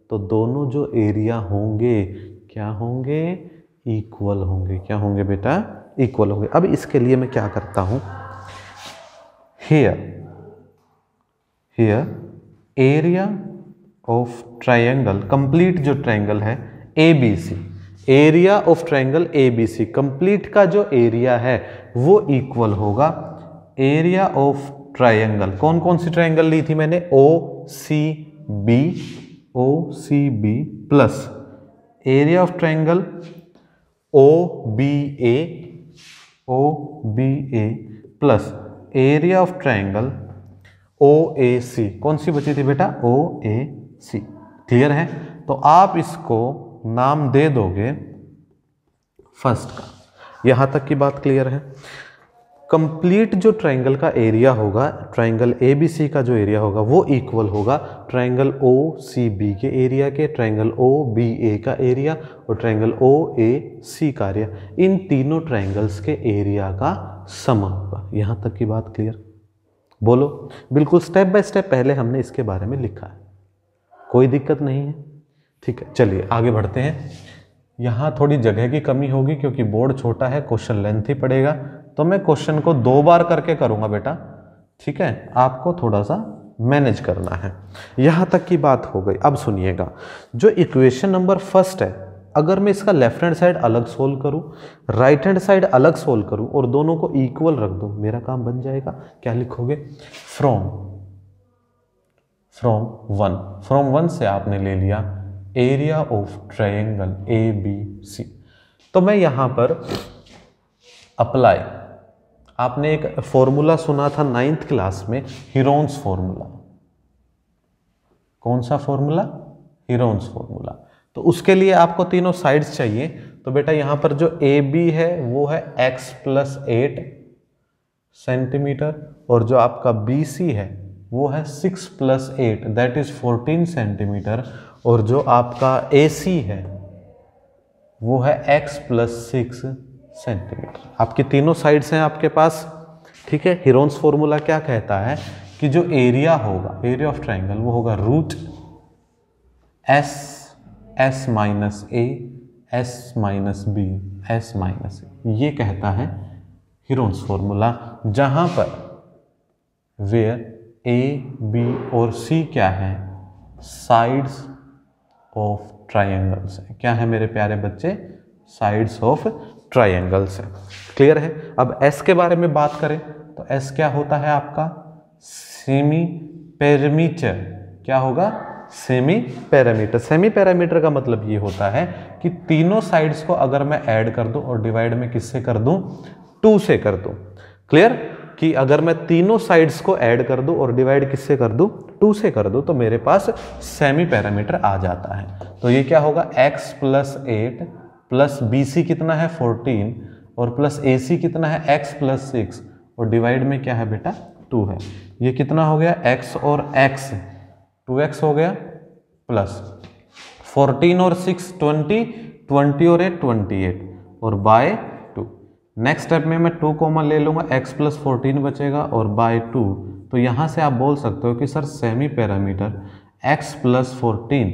तो दोनों जो एरिया होंगे क्या होंगे, इक्वल होंगे। क्या होंगे बेटा, इक्वल होंगे। अब इसके लिए मैं क्या करता हूं, here area of triangle, complete जो ट्रायंगल है A B C, area of triangle A B C complete का जो एरिया है वो इक्वल होगा एरिया ऑफ ट्रायंगल। कौन कौन सी ट्रायंगल ली थी मैंने, O C B plus area of triangle O B A plus area of triangle O A C. कौन सी बची थी बेटा, ओ ए सी। क्लियर है, तो आप इसको नाम दे दोगे फर्स्ट का। यहां तक की बात क्लियर है। कंप्लीट जो ट्रायंगल का एरिया होगा, ट्रायंगल ए बी सी का जो एरिया होगा वो इक्वल होगा ट्रायंगल ओ सी बी के एरिया के, ट्रायंगल ओ बी ए का एरिया और ट्रायंगल ओ ए सी का एरिया। इन तीनों ट्रायंगल्स के एरिया का सम होगा। यहां तक की बात क्लियर, बोलो। बिल्कुल स्टेप बाय स्टेप पहले हमने इसके बारे में लिखा है, कोई दिक्कत नहीं है। ठीक है, चलिए आगे बढ़ते हैं। यहाँ थोड़ी जगह की कमी होगी क्योंकि बोर्ड छोटा है, क्वेश्चन लेंथी पड़ेगा, तो मैं क्वेश्चन को 2 बार करके करूँगा बेटा। ठीक है, आपको थोड़ा सा मैनेज करना है। यहाँ तक की बात हो गई। अब सुनिएगा, जो इक्वेशन नंबर फर्स्ट है, अगर मैं इसका लेफ्ट हैंड साइड अलग सोल्व करूँ, राइट हैंड साइड अलग सोल्व करूँ और दोनों को इक्वल रख दूँ, मेरा काम बन जाएगा। क्या लिखोगे, फ्रॉम 1 से आपने ले लिया area of triangle A B C. तो मैं यहां पर अप्लाई, आपने एक फॉर्मूला सुना था 9th क्लास में, हीरोन्स फॉर्मूला। कौन सा फॉर्मूला, हीरोन्स फॉर्मूला। तो उसके लिए आपको तीनों साइड्स चाहिए। तो बेटा यहां पर जो ए बी है वो है x प्लस 8 सेंटीमीटर और जो आपका बी सी है वो है 6 प्लस 8 दैट इज 14 सेंटीमीटर और जो आपका AC है वो है x + 6 सेंटीमीटर। आपकी तीनों साइड्स हैं आपके पास, ठीक है। हीरोन्स फॉर्मूला क्या कहता है कि जो एरिया होगा, एरिया ऑफ ट्राइंगल, वो होगा root s s minus a s minus b s minus a। ये कहता है हीरोन्स फॉर्मूला, जहां पर वेयर a b और c क्या है, साइड्स ऑफ ट्राइंगल्स है। क्या है मेरे प्यारे बच्चे, साइड्स ऑफ ट्राइंगल्स है। क्लियर है। अब s के बारे में बात करें तो s क्या होता है आपका, सेमी पैरामीटर। क्या होगा, सेमी पैरामीटर। सेमी पैरामीटर का मतलब ये होता है कि तीनों साइड्स को अगर मैं ऐड कर दूं और डिवाइड में किससे कर दूं, 2 से कर दूं। क्लियर, कि अगर मैं तीनों साइड्स को ऐड कर दूं और डिवाइड किससे कर दूं, 2 से कर दूं, तो मेरे पास सेमी पैरामीटर आ जाता है। तो ये क्या होगा, x + 8 प्लस BC कितना है 14 और प्लस AC कितना है x + 6 और डिवाइड में क्या है बेटा 2 है। ये कितना हो गया, x और x 2x हो गया, प्लस 14 और 6 20 20 और 8 28 और बाय 2। नेक्स्ट स्टेप में मैं 2 कॉमन ले लूँगा, x + 14 बचेगा और बाय 2। तो यहाँ से आप बोल सकते हो कि sir semi perimeter x + 14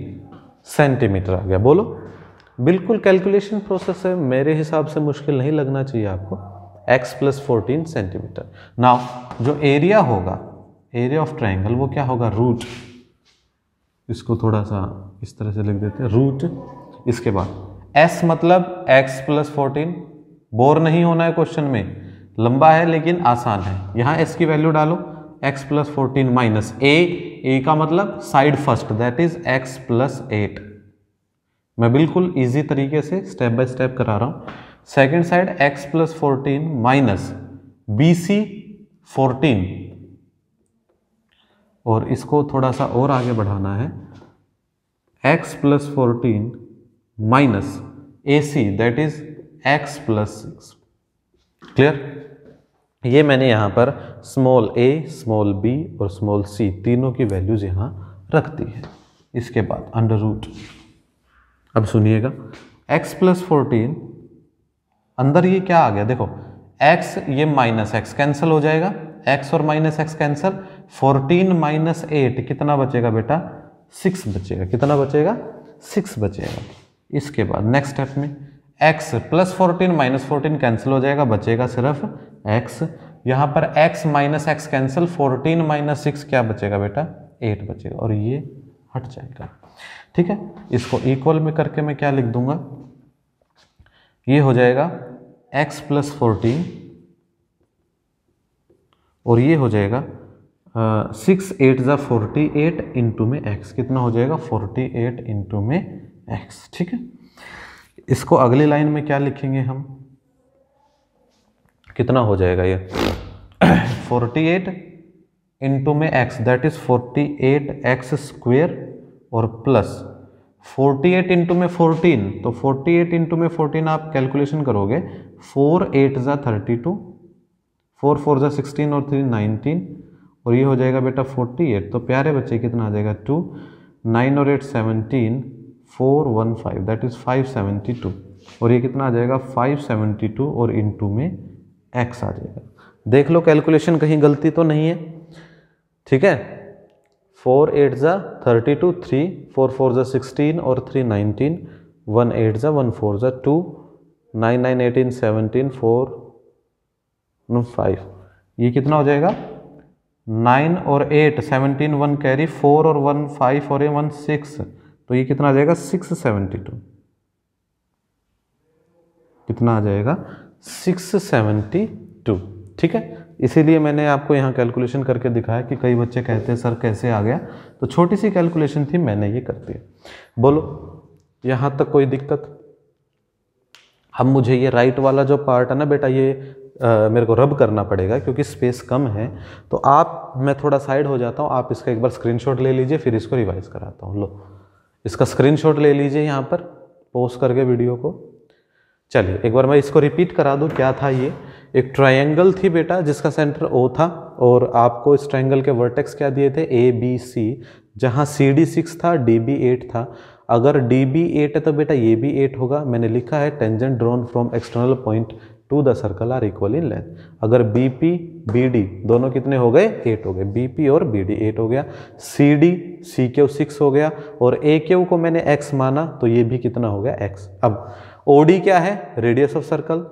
centimetre आ गया। बोलो, बिल्कुल कैलकुलेशन प्रोसेस है, मेरे हिसाब से मुश्किल नहीं लगना चाहिए आपको। x + 14 centimetre. नाउ जो एरिया होगा, एरिया ऑफ ट्राइंगल, वो क्या होगा, रूट, इसको थोड़ा सा इस तरह से लिख देते हैं, रूट। इसके बाद s मतलब x + 14, बोर नहीं होना है क्वेश्चन में, लंबा है लेकिन आसान है। यहाँ s की वैल्यू डालो, x + 14 माइनस a का मतलब side first, that is x + 8। मैं बिल्कुल इजी तरीके से स्टेप बाय स्टेप करा रहा हूँ। Second side x + 14 minus BC 14, और इसको थोड़ा सा और आगे बढ़ाना है, x + 14 minus AC that is x + 6। Clear. ये मैंने यहाँ पर स्मॉल a, स्मॉल b और स्मॉल c तीनों की वैल्यूज यहाँ रख दी है। इसके बाद अंडर रूट, अब सुनिएगा, x + 14 अंदर ये क्या आ गया, देखो x, ये माइनस x कैंसिल हो जाएगा, x और माइनस x कैंसिल, 14 माइनस 8 कितना बचेगा बेटा, 6 बचेगा। कितना बचेगा, 6 बचेगा। इसके बाद नेक्स्ट स्टेप में x + 14 माइनस 14 कैंसिल हो जाएगा, बचेगा सिर्फ x। यहाँ पर x minus x cancel, 14 minus 6 क्या बचेगा बेटा, 8 बचेगा, और ये हट जाएगा। ठीक है, इसको इक्वल में करके मैं क्या लिख दूंगा, ये हो जाएगा x + 14 और ये हो जाएगा 6 8 = 48 इंटू में x, कितना हो जाएगा 48 इंटू में x। ठीक है, इसको अगली लाइन में क्या लिखेंगे हम, कितना हो जाएगा ये 48 इंटू में x दैट इज 48x² और प्लस 48 इंटू में 14, तो 48 इंटू में 14 आप कैलकुलेशन करोगे, 4 8 = 32, 4 4 = 16 और 3 19 और ये हो जाएगा बेटा 48। तो प्यारे बच्चे कितना आ जाएगा 2, 9 और 8 17, 4 1 5 दैट इज 572 और ये कितना आ जाएगा 572 और इंटू में x आ जाएगा। देख लो कैलकुलेशन कहीं गलती तो नहीं है। ठीक है, 4 8 = 32, 3 4 4 = 16 और 3 19, 1 8 = 1 4 = 2, 9 9 18 17, 4 5, ये कितना हो जाएगा 9 और 8 17, 1 कैरी, 4 और 1 5 और 1 6, तो ये कितना आ जाएगा 672। कितना आ जाएगा 672। ठीक है, इसीलिए मैंने आपको यहाँ कैलकुलेशन करके दिखाया कि कई बच्चे कहते हैं सर कैसे आ गया, तो छोटी सी कैलकुलेशन थी, मैंने ये कर दिया। बोलो यहाँ तक कोई दिक्कत। अब मुझे ये राइट वाला जो पार्ट है ना बेटा, ये मेरे को रब करना पड़ेगा क्योंकि स्पेस कम है, तो आप, मैं थोड़ा साइड हो जाता हूँ, आप इसका एक बार स्क्रीनशॉट ले लीजिए, फिर इसको रिवाइज कराता हूँ। लो इसका स्क्रीनशॉट ले लीजिए यहाँ पर पॉज करके वीडियो को। चलिए एक बार मैं इसको रिपीट करा दूँ। क्या था ये, एक ट्रायंगल थी बेटा जिसका सेंटर O था और आपको इस ट्रायंगल के वर्टेक्स क्या दिए थे, A B C, जहाँ CD 6 था, DB 8 था। अगर डी बी 8 है तो बेटा ये भी 8 होगा। मैंने लिखा है tangent drawn from external point to the circle are equal in length. अगर बी पी बी डी दोनों कितने हो गए? 8 हो गए। बी पी और बी डी 8 हो गया। सी डी सी क्यू 6 हो गया और ए क्यू को मैंने x माना तो ये भी कितना हो गया? x। अब ओ डी क्या है? Radius of circle.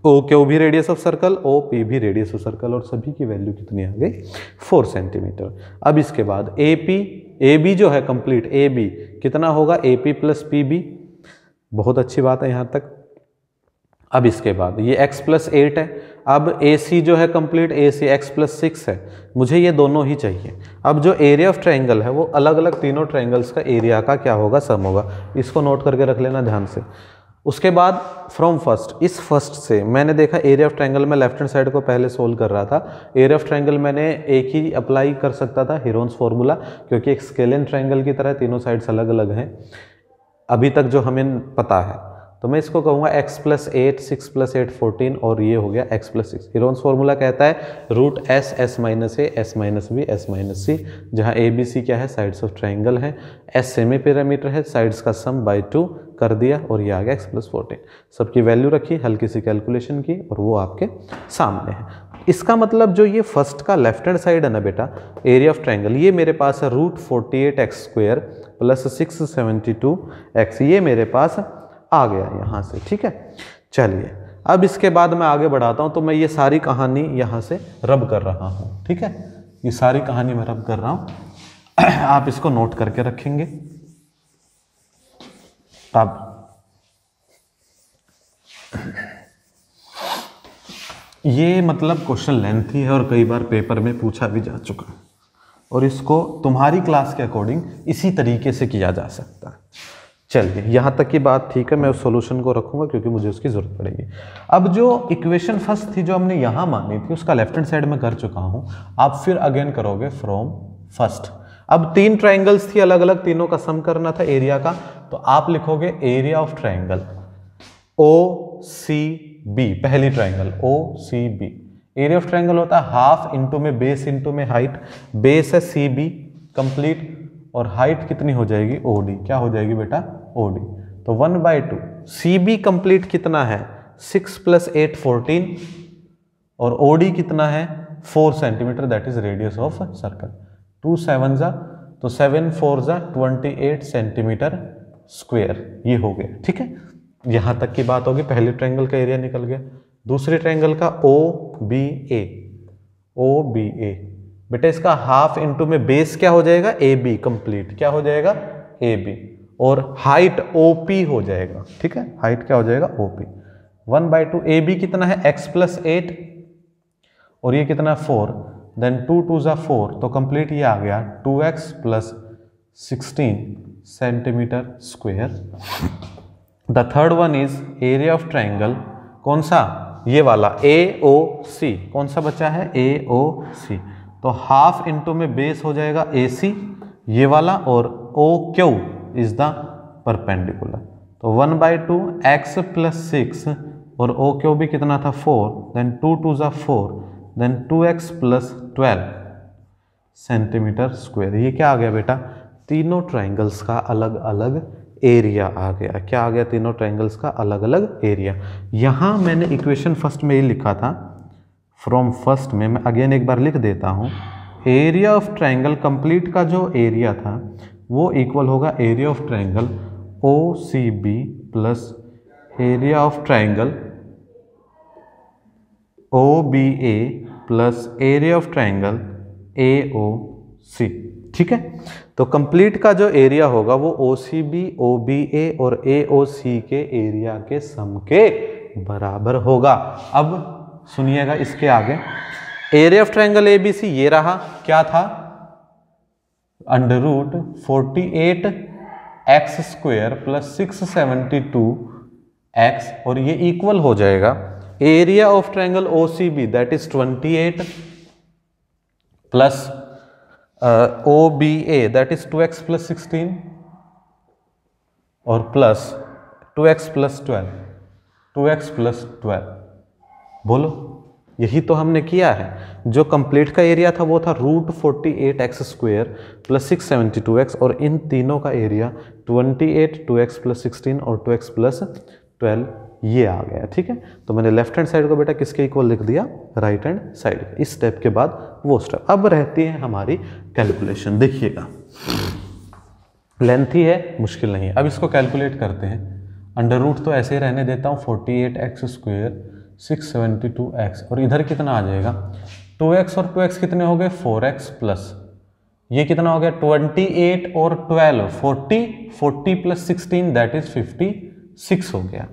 O Q भी radius of circle, O P भी रेडियस ऑफ सर्कल और सभी की वैल्यू कितनी आ गई? 4 सेंटीमीटर। अब इसके बाद ए पी ए बी जो है कंप्लीट ए बी कितना होगा? A P plus P B. बहुत अच्छी बात है यहाँ तक। अब इसके बाद ये x प्लस 8 है। अब ए सी जो है कंप्लीट ए सी x प्लस 6 है। मुझे ये दोनों ही चाहिए। अब जो एरिया ऑफ ट्रायंगल है वो अलग अलग तीनों ट्रायंगल्स का एरिया का क्या होगा? सम होगा। इसको नोट करके रख लेना ध्यान से। उसके बाद फ्रॉम फर्स्ट, इस फर्स्ट से मैंने देखा एरिया ऑफ ट्रायंगल में लेफ्ट हैंड साइड को पहले सोल्व कर रहा था। एरिया ऑफ ट्रायंगल मैंने एक ही अप्लाई कर सकता था, हीरोन्स फॉर्मूला, क्योंकि एक स्केलियन ट्रायंगल की तरह तीनों साइड्स अलग अलग हैं अभी तक जो हमें पता है। तो मैं इसको कहूँगा x प्लस 8 6 प्लस 8 14 और ये हो गया x प्लस 6। हीरोन्स फॉर्मूला कहता है root S S minus A S minus B S minus C, जहाँ ए बी सी क्या है? साइड्स ऑफ ट्राइंगल है। एस सेमी पैरामीटर है, साइड्स का सम बाय 2 कर दिया और ये आ गया x प्लस 14। सबकी वैल्यू रखी, हल्की सी कैलकुलेशन की और वो आपके सामने है। इसका मतलब जो ये फर्स्ट का लेफ्ट हैंड साइड है ना बेटा, एरिया ऑफ ट्रायंगल, ये मेरे पास है root 48x square plus 672x, ये मेरे पास आ गया यहाँ से। ठीक है, चलिए अब इसके बाद मैं आगे बढ़ाता हूँ। तो मैं ये सारी कहानी यहाँ से रब कर रहा हूँ। ठीक है, ये सारी कहानी मैं रब कर रहा हूँ, आप इसको नोट करके रखेंगे। अब ये मतलब क्वेश्चन लेंथी है और कई बार पेपर में पूछा भी जा चुका है और इसको तुम्हारी क्लास के अकॉर्डिंग इसी तरीके से किया जा सकता है। चलिए यहाँ तक की बात ठीक है, मैं उस सॉल्यूशन को रखूंगा क्योंकि मुझे उसकी जरूरत पड़ेगी। अब जो इक्वेशन फर्स्ट थी जो हमने यहाँ मानी थी उसका लेफ्ट हैंड साइड में कर चुका हूँ, आप फिर अगेन करोगे फ्रॉम फर्स्ट। अब 3 ट्राइंगल्स थी अलग अलग, तीनों का सम करना था एरिया का, तो आप लिखोगे area of triangle O C B, पहली triangle O C B. Area of triangle होता है हाफ इंटू में बेस इंटू में हाइट, बेस है सी बी कंप्लीट और हाइट कितनी हो जाएगी? O D. क्या हो जाएगी बेटा? O D. तो 1/2 सी बी कंप्लीट कितना है? 6 प्लस 8 14 और ओ डी कितना है? 4 centimetre, that is radius of circle. 2 7 जा तो 7 4 जा 28 सेंटीमीटर स्क्वायर, ये हो गया। ठीक है, यहां तक की बात होगी। पहले ट्रायंगल का एरिया निकल गया। दूसरे ट्रायंगल का ओ बी ए, ओ बी ए बेटा इसका हाफ इंटू में बेस क्या हो जाएगा? A B complete. क्या हो जाएगा? ए बी और हाइट ओ पी हो जाएगा। ठीक है, हाइट क्या हो जाएगा? O P. 1/2 ए बी कितना है? x प्लस 8 और ये कितना? 4, देन 2 2 जा 4 तो कंप्लीट ये आ गया 2x plus 16 centimetre square. The third one is area of triangle, कौन सा? ये वाला ए ओ सी। कौन सा बचा है? ए ओ सी। तो हाफ इंटू में बेस हो जाएगा ए सी ये वाला और O Q is the perpendicular. तो 1/2 x प्लस 6 और ओ क्यू भी कितना था? 4, देन 2 2 जा 4, then 2x plus 12 centimetre square. ये क्या आ गया बेटा? तीनों ट्राइंगल्स का अलग अलग एरिया आ गया। क्या आ गया? तीनों ट्राइंगल्स का अलग अलग एरिया। यहाँ मैंने इक्वेशन फर्स्ट में ही लिखा था, फ्रॉम फर्स्ट में मैं अगेन एक बार लिख देता हूँ। एरिया ऑफ ट्राइंगल कंप्लीट का जो एरिया था वो इक्वल होगा area of triangle O C B plus area of triangle O B A plus area of triangle A O C. ठीक है, तो कंप्लीट का जो एरिया होगा वो ओ सी बी, ओ बी ए और ए ओ सी के एरिया के सम के बराबर होगा। अब सुनिएगा इसके आगे, area of triangle A B C ये रहा, क्या था? Under root 48 x square plus 672 x और ये इक्वल हो जाएगा area of triangle O C B that is 28 plus O B A that is 2x plus 16 और plus 2x plus 12, 2x plus 12। बोलो यही तो हमने किया है। जो कंप्लीट का एरिया था वो था √48x² प्लस 672x, और इन तीनों का एरिया 28 2x प्लस 16 और 2x प्लस 12 ये आ गया। ठीक है, तो मैंने लेफ्ट हैंड साइड को बेटा किसके इक्वल लिख दिया, राइट हैंड साइड। इस स्टेप के बाद वो स्टेप। अब रहती है हमारी कैलकुलेशन। देखिएगा लेंथी है, मुश्किल नहीं है। अब इसको कैलकुलेट करते हैं। अंडर रूट तो ऐसे ही रहने देता हूँ, 48x² 672x, और इधर कितना आ जाएगा 2x, और 2x कितने हो गए 4x, प्लस ये कितना हो गया 28 और 12 40 प्लस 16 दैट इज 56 हो गया।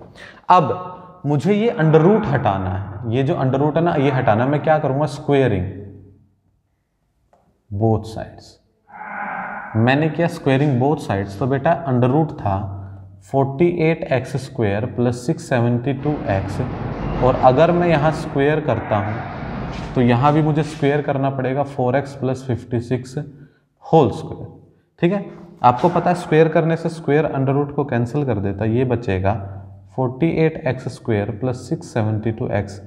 अब मुझे ये अंडर रूट हटाना है, ये जो अंडर रूट है ना ये हटाना है। मैं क्या करूंगा, स्क्वेयरिंग बोथ साइड्स। मैंने किया स्क्वेयरिंग बोथ साइड्स, तो बेटा अंडर रूट था 48x² प्लस 672x, और अगर मैं यहाँ स्क्वेयर करता हूँ तो यहाँ भी मुझे स्क्वेयर करना पड़ेगा 4x प्लस 56 होल स्क्वेयर। ठीक है, आपको पता है स्क्वेयर करने से स्क्वेयर अंडर रूट को कैंसिल कर देता है, ये बचेगा 48x² प्लस 672x।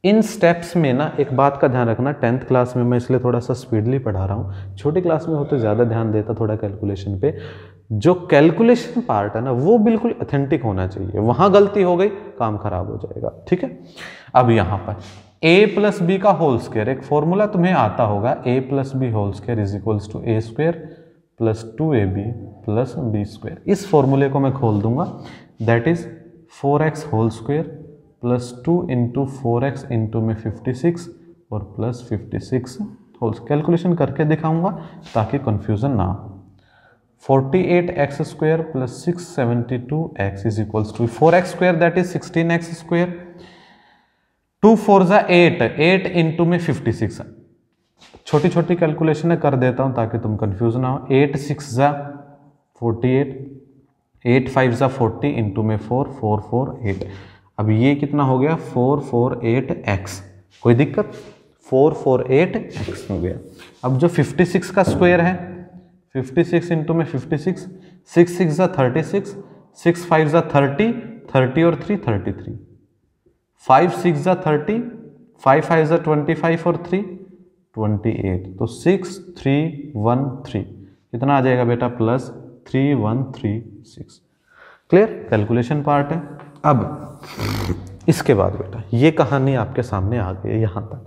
इन स्टेप्स में ना एक बात का ध्यान रखना, 10th क्लास में मैं इसलिए थोड़ा सा स्पीडली पढ़ा रहा हूँ, छोटी क्लास में हो तो ज़्यादा ध्यान देता थोड़ा कैलकुलेशन पे। जो कैलकुलेशन पार्ट है ना वो बिल्कुल ऑथेंटिक होना चाहिए, वहाँ गलती हो गई काम खराब हो जाएगा। ठीक है, अब यहाँ पर a प्लस बी का होल स्क्वायर, एक फॉर्मूला तुम्हें आता होगा, a plus B whole square is equals to a² plus 2ab plus b²। इस फॉर्मूले को मैं खोल दूंगा, that is 4x whole square plus 2 into 4x into में 56 और प्लस 56 होल। कैलकुलेशन करके दिखाऊंगा ताकि कंफ्यूजन ना हो। 48x² plus 672x is equals to 4x² that is 16x², 2 4 जा 8 इंटू में 56। छोटी छोटी कैलकुलेशन कर देता हूं ताकि तुम कंफ्यूज ना हो। 8 6 जा 48, 8 5 जा 40 इंटू में 4 4 4 8। अब ये कितना हो गया 448x, कोई दिक्कत, 448x हो गया। अब जो 56 का स्क्वायर है 56 इंटू में 56, 6 6 जा 36, 6 5 जा 30, 30 और 3 33, 5 6 जा 30, 5 5 जा 25 और 3 28, तो 6 3 1 3 कितना आ जाएगा बेटा प्लस 3 1 3 6। क्लियर, कैलकुलेशन पार्ट है। अब इसके बाद बेटा ये कहानी आपके सामने आ गई है यहाँ तक।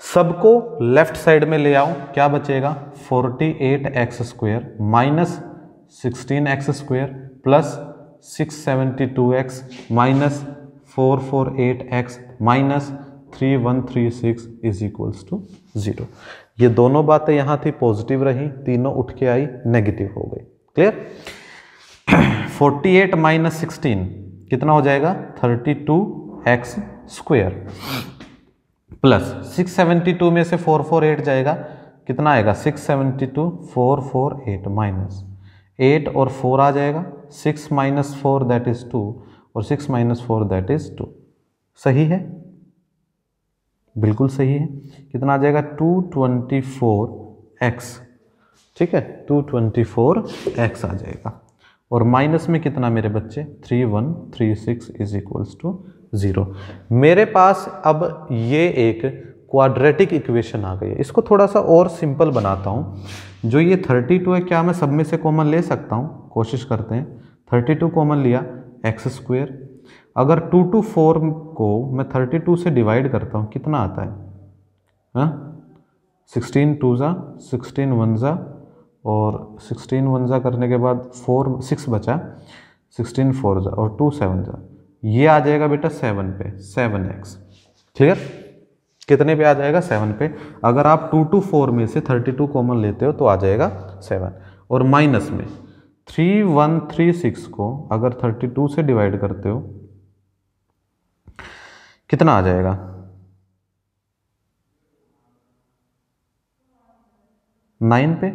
सबको लेफ्ट साइड में ले आओ, क्या बचेगा 48x² minus 16x² plus 672x minus 448x minus 3136 is equals to 0। ये दोनों बातें यहाँ थी पॉजिटिव रही, तीनों उठ के आई नेगेटिव हो गई। क्लियर, 48 माइनस 16 कितना हो जाएगा 32x² प्लस 672 में से 448 जाएगा, कितना आएगा 672 448 माइनस 8 और 4 आ जाएगा, 6 माइनस 4 दैट इज 2 और 6 माइनस 4 दैट इज 2। सही है, बिल्कुल सही है। कितना आ जाएगा 224x। ठीक है, 224x आ जाएगा, और माइनस में कितना मेरे बच्चे 3136 इज इक्वल्स टू 0। मेरे पास अब ये एक क्वाड्रेटिक इक्वेशन आ गई है। इसको थोड़ा सा और सिंपल बनाता हूँ। जो ये 32 है, क्या मैं सब में से कॉमन ले सकता हूँ? कोशिश करते हैं। 32 कॉमन लिया, x²। अगर 2 to 4 को मैं 32 से डिवाइड करता हूँ, कितना आता है? हाँ, 16 2 जा 16 1 जा, और 16 1 जा करने के बाद 6 बचा, 16 4 जा और 2 7 जा, ये आ जाएगा बेटा 7 पे, 7x। क्लियर, कितने पे आ जाएगा 7 पे। अगर आप 2 to 4 में से 32 कॉमन लेते हो तो आ जाएगा 7, और माइनस में 3136 को अगर 32 से डिवाइड करते हो कितना आ जाएगा? 9 पे,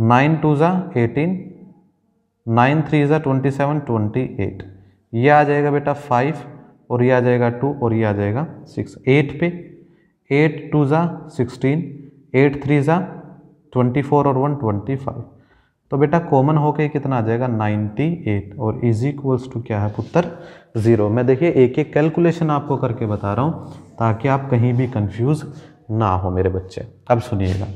9 2 जा 18, 9 3 जा 27 28, ये आ जाएगा बेटा 5, और ये आ जाएगा 2, और ये आ जाएगा 6। 8 पे, 8 2 जा 16, 8 3 जा 24 और 1 25। तो बेटा कॉमन होके कितना आ जाएगा 98 और इज इक्वल्स टू क्या है पुत्र 0। मैं देखिए एक एक कैलकुलेशन आपको करके बता रहा हूँ ताकि आप कहीं भी कंफ्यूज ना हो मेरे बच्चे। अब सुनिएगा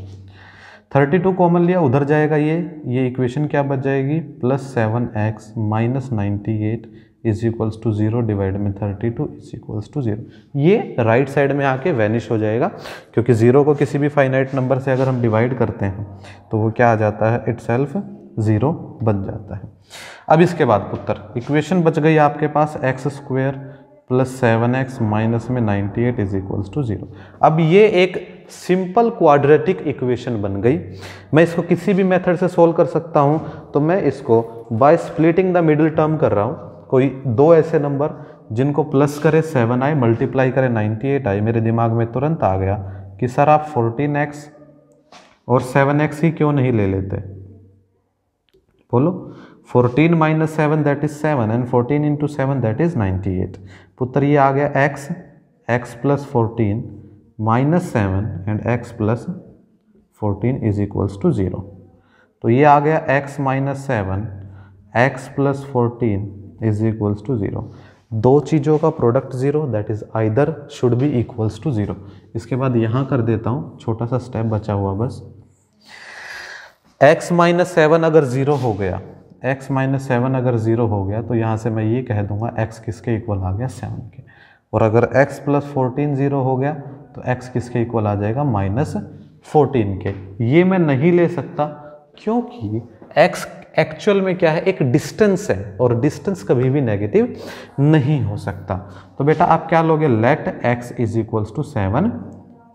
32 कॉमन लिया, उधर जाएगा ये इक्वेशन क्या बच जाएगी +7x minus 98 is equals to 0 divide में 32 इज इक्वल्स टू 0। ये राइट साइड में आके वैनिश हो जाएगा क्योंकि 0 को किसी भी फाइनाइट नंबर से अगर हम डिवाइड करते हैं तो वो क्या आ जाता है इटसेल्फ 0 बन जाता है। अब इसके बाद पुत्र इक्वेशन बच गई आपके पास x² + 7x माइनस में 98 इज इक्वल्स टू 0। अब ये एक सिंपल क्वाड्रेटिक इक्वेशन बन गई। मैं इसको किसी भी मेथड से सोल्व कर सकता हूँ, तो मैं इसको by splitting the middle term कर रहा हूँ। कोई दो ऐसे नंबर जिनको प्लस करे 7 आए, मल्टीप्लाई करे 98 आए, मेरे दिमाग में तुरंत आ गया कि सर आप 14x और 7x ही क्यों नहीं ले लेते। बोलो 14 minus 7 that is 7 and 14 into 7 that is 98। पुत्र ये आ गया x plus 14 minus 7 and x plus 14 is equals to 0। तो ये आ गया x minus 7 x plus 14 is equals to 0। दो चीज़ों का product 0 that is either should be equals to 0। इसके बाद यहाँ कर देता हूँ, छोटा सा स्टेप बचा हुआ बस। x माइनस 7 अगर 0 हो गया, x माइनस 7 अगर 0 हो गया तो यहाँ से मैं ये कह दूंगा x किसके इक्वल आ गया 7 के। और अगर x प्लस 14 0 हो गया तो x किसके इक्वल आ जाएगा -14 के। ये मैं नहीं ले सकता क्योंकि x एक्चुअल में क्या है एक डिस्टेंस है और डिस्टेंस कभी भी नेगेटिव नहीं हो सकता। तो बेटा आप क्या लोगे, let x is equals to 7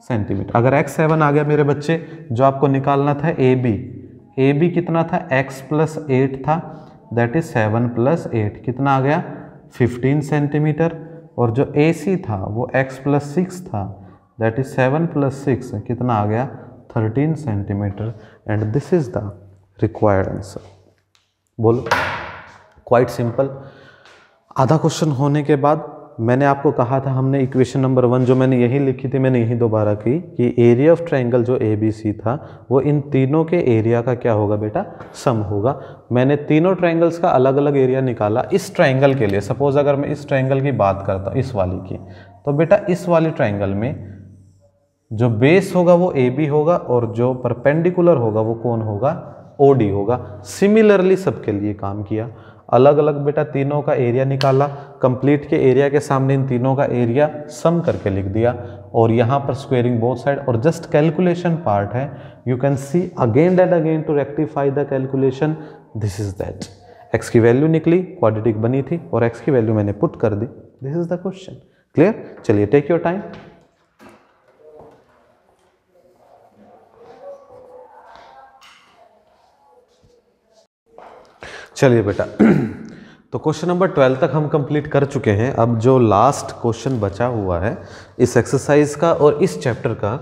centimetre. अगर x 7 आ गया मेरे बच्चे, जो आपको निकालना था ए बी कितना था x प्लस 8 था, दैट इज 7 प्लस 8 कितना आ गया 15 सेंटीमीटर। और जो ए सी था वो x प्लस 6 था, दैट इज 7 प्लस 6 कितना आ गया 13 centimetre. And this is the required answer. बोलो क्वाइट सिंपल। आधा क्वेश्चन होने के बाद मैंने आपको कहा था, हमने इक्वेशन नंबर 1 जो मैंने यही लिखी थी मैंने यही दोबारा की कि एरिया ऑफ ट्रायंगल जो ABC था वो इन तीनों के एरिया का क्या होगा बेटा, सम होगा। मैंने तीनों ट्रायंगल्स का अलग अलग एरिया निकाला। इस ट्रायंगल के लिए सपोज अगर मैं इस ट्रायंगल की बात करता हूँ, इस वाली की, तो बेटा इस वाली ट्रायंगल में जो बेस होगा वो AB होगा और जो परपेंडिकुलर होगा वो कौन होगा, OD होगा। सिमिलरली सबके लिए काम किया, अलग अलग बेटा तीनों का एरिया निकाला, कंप्लीट के एरिया के सामने इन तीनों का एरिया सम करके लिख दिया और यहाँ पर स्क्वेयरिंग बोथ साइड और जस्ट कैलकुलेशन पार्ट है। You can see again and again to rectify the calculation. This is that, x की वैल्यू निकली, क्वाड्रेटिक बनी थी और x की वैल्यू मैंने पुट कर दी। This is the question. Clear? चलिए टेक योर टाइम। चलिए बेटा तो क्वेश्चन नंबर 12 तक हम कंप्लीट कर चुके हैं। अब जो लास्ट क्वेश्चन बचा हुआ है इस एक्सरसाइज का और इस चैप्टर का,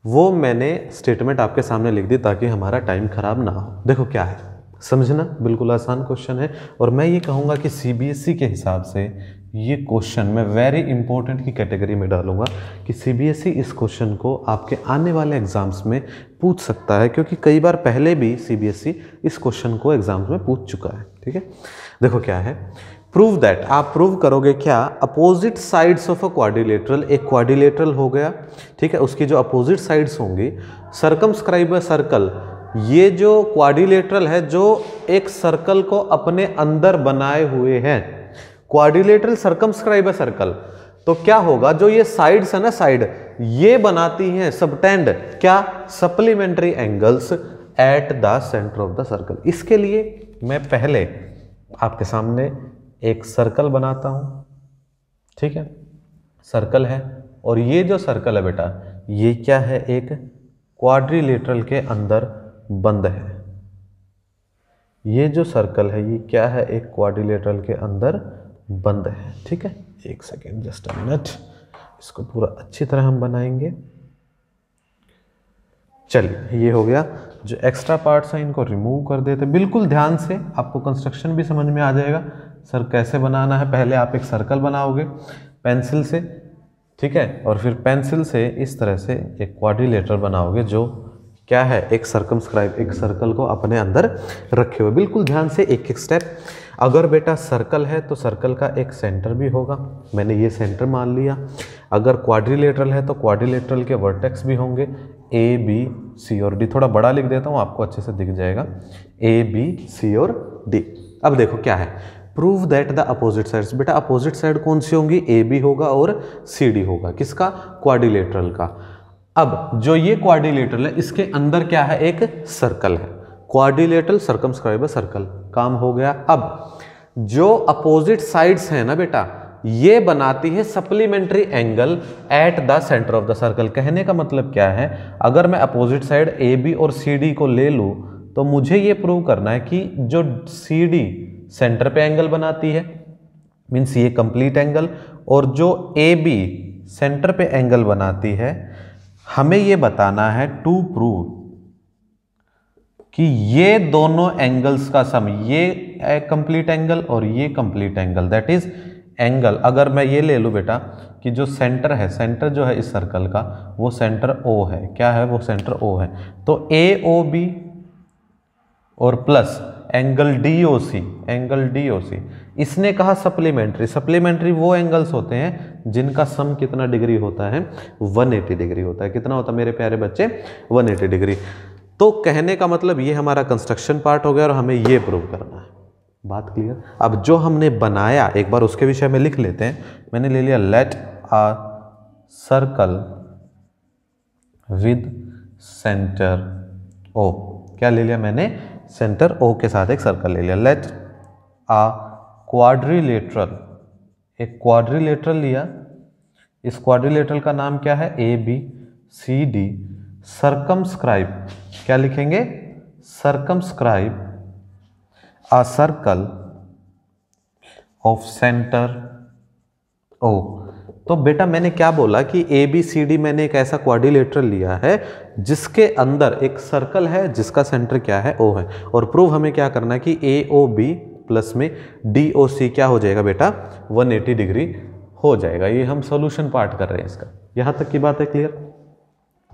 वो मैंने स्टेटमेंट आपके सामने लिख दी ताकि हमारा टाइम खराब ना हो। देखो क्या है, समझना बिल्कुल आसान क्वेश्चन है और मैं ये कहूँगा कि CBSE के हिसाब से ये क्वेश्चन मैं वेरी इंपॉर्टेंट की कैटेगरी में डालूंगा कि CBSE इस क्वेश्चन को आपके आने वाले एग्जाम्स में पूछ सकता है, क्योंकि कई बार पहले भी CBSE इस क्वेश्चन को एग्जाम्स में पूछ चुका है। ठीक है, देखो क्या है, प्रूव दैट, आप प्रूव करोगे क्या, opposite sides of a quadrilateral, एक क्वाड्रिलेटरल हो गया, ठीक है, उसकी जो अपोजिट साइड्स होंगी, सर्कमस्क्राइब अ सर्कल, ये जो क्वाड्रिलेटरल है जो एक सर्कल को अपने अंदर बनाए हुए हैं, क्वाड्रिलेटरल सर्कमस्क्राइब अ सर्कल, तो क्या होगा, जो ये साइड्स है ना, साइड ये बनाती हैं सबटेंड क्या, supplementary angles at the centre of the circle. इसके लिए मैं पहले आपके सामने एक सर्कल बनाता हूं, ठीक है, सर्कल है और ये जो सर्कल है बेटा ये क्या है, एक क्वाड्रिलेटरल के अंदर बंद है। ये जो सर्कल है ये क्या है, एक क्वाड्रिलेटरल के अंदर बंद है। ठीक है, एक सेकेंड, जस्ट अ मिनट, इसको पूरा अच्छी तरह हम बनाएंगे। चलिए ये हो गया। जो एक्स्ट्रा पार्ट्स हैं इनको रिमूव कर देते, बिल्कुल ध्यान से, आपको कंस्ट्रक्शन भी समझ में आ जाएगा सर कैसे बनाना है। पहले आप एक सर्कल बनाओगे पेंसिल से, ठीक है, और फिर पेंसिल से इस तरह से एक क्वाड्रिलेटरल बनाओगे जो क्या है, एक सर्कमस्क्राइब, एक सर्कल को अपने अंदर रखे हुए। बिल्कुल ध्यान से एक एक स्टेप। अगर बेटा सर्कल है तो सर्कल का एक सेंटर भी होगा, मैंने ये सेंटर मान लिया। अगर क्वाड्रिलेटरल है तो क्वाड्रिलेटरल के वर्टेक्स भी होंगे, ए बी सी और डी। थोड़ा बड़ा लिख देता हूँ, आपको अच्छे से दिख जाएगा, ए बी सी और डी। अब देखो क्या है, prove that the opposite sides. बेटा अपोजिट साइड कौन सी होंगी, ए बी होगा और सी डी होगा, किसका, क्वाड्रिलेटरल का। अब जो ये क्वाड्रिलेटरल है इसके अंदर क्या है, एक सर्कल है, क्वाड्रिलेटरल सर्कमस्क्राइब सर्कल, काम हो गया। अब जो अपोजिट साइड्स हैं ना बेटा, ये बनाती है supplementary angle eight the centre of the circle. कहने का मतलब क्या है, अगर मैं अपोजिट साइड ए बी और सी डी को ले लूँ तो मुझे ये प्रूव करना है कि जो सी डी सेंटर पे एंगल बनाती है, मीन्स ये कंप्लीट एंगल, और जो ए बी सेंटर पे एंगल बनाती है, हमें ये बताना है टू प्रूव कि ये दोनों एंगल्स का सम, ये कंप्लीट एंगल और ये complete angle, that is angle. अगर मैं ये ले लूँ बेटा कि जो सेंटर है, सेंटर जो है इस सर्कल का वो सेंटर ओ है, क्या है वो सेंटर ओ है, तो ए ओ बी और प्लस एंगल डी ओ सी, एंगल डी ओ सी। इसने कहा सप्लीमेंट्री, सप्लीमेंट्री वो एंगल्स होते हैं जिनका सम कितना डिग्री होता है, 180 डिग्री होता है। कितना होता है मेरे प्यारे बच्चे, 180 डिग्री। तो कहने का मतलब ये हमारा कंस्ट्रक्शन पार्ट हो गया और हमें ये प्रूव करना है। बात क्लियर। अब जो हमने बनाया एक बार उसके विषय में लिख लेते हैं। मैंने ले लिया, let a circle with centre O. क्या ले लिया मैंने, सेंटर ओ के साथ एक सर्कल ले लिया। लेट अ क्वाड्रिलेटरल, एक क्वाड्रिलेटरल लिया, इस क्वाड्रिलेटरल का नाम क्या है, A B C D. Circumscribe, क्या लिखेंगे, circumscribe a circle of centre O. तो बेटा मैंने क्या बोला कि ए बी सी डी, मैंने एक ऐसा क्वाड्रिलेटरल लिया है जिसके अंदर एक सर्कल है जिसका सेंटर क्या है, ओ है। और प्रूव हमें क्या करना है कि ए ओ बी प्लस में डी ओ सी क्या हो जाएगा बेटा, 180 डिग्री हो जाएगा। ये हम सॉल्यूशन पार्ट कर रहे हैं इसका। यहाँ तक की बात है क्लियर,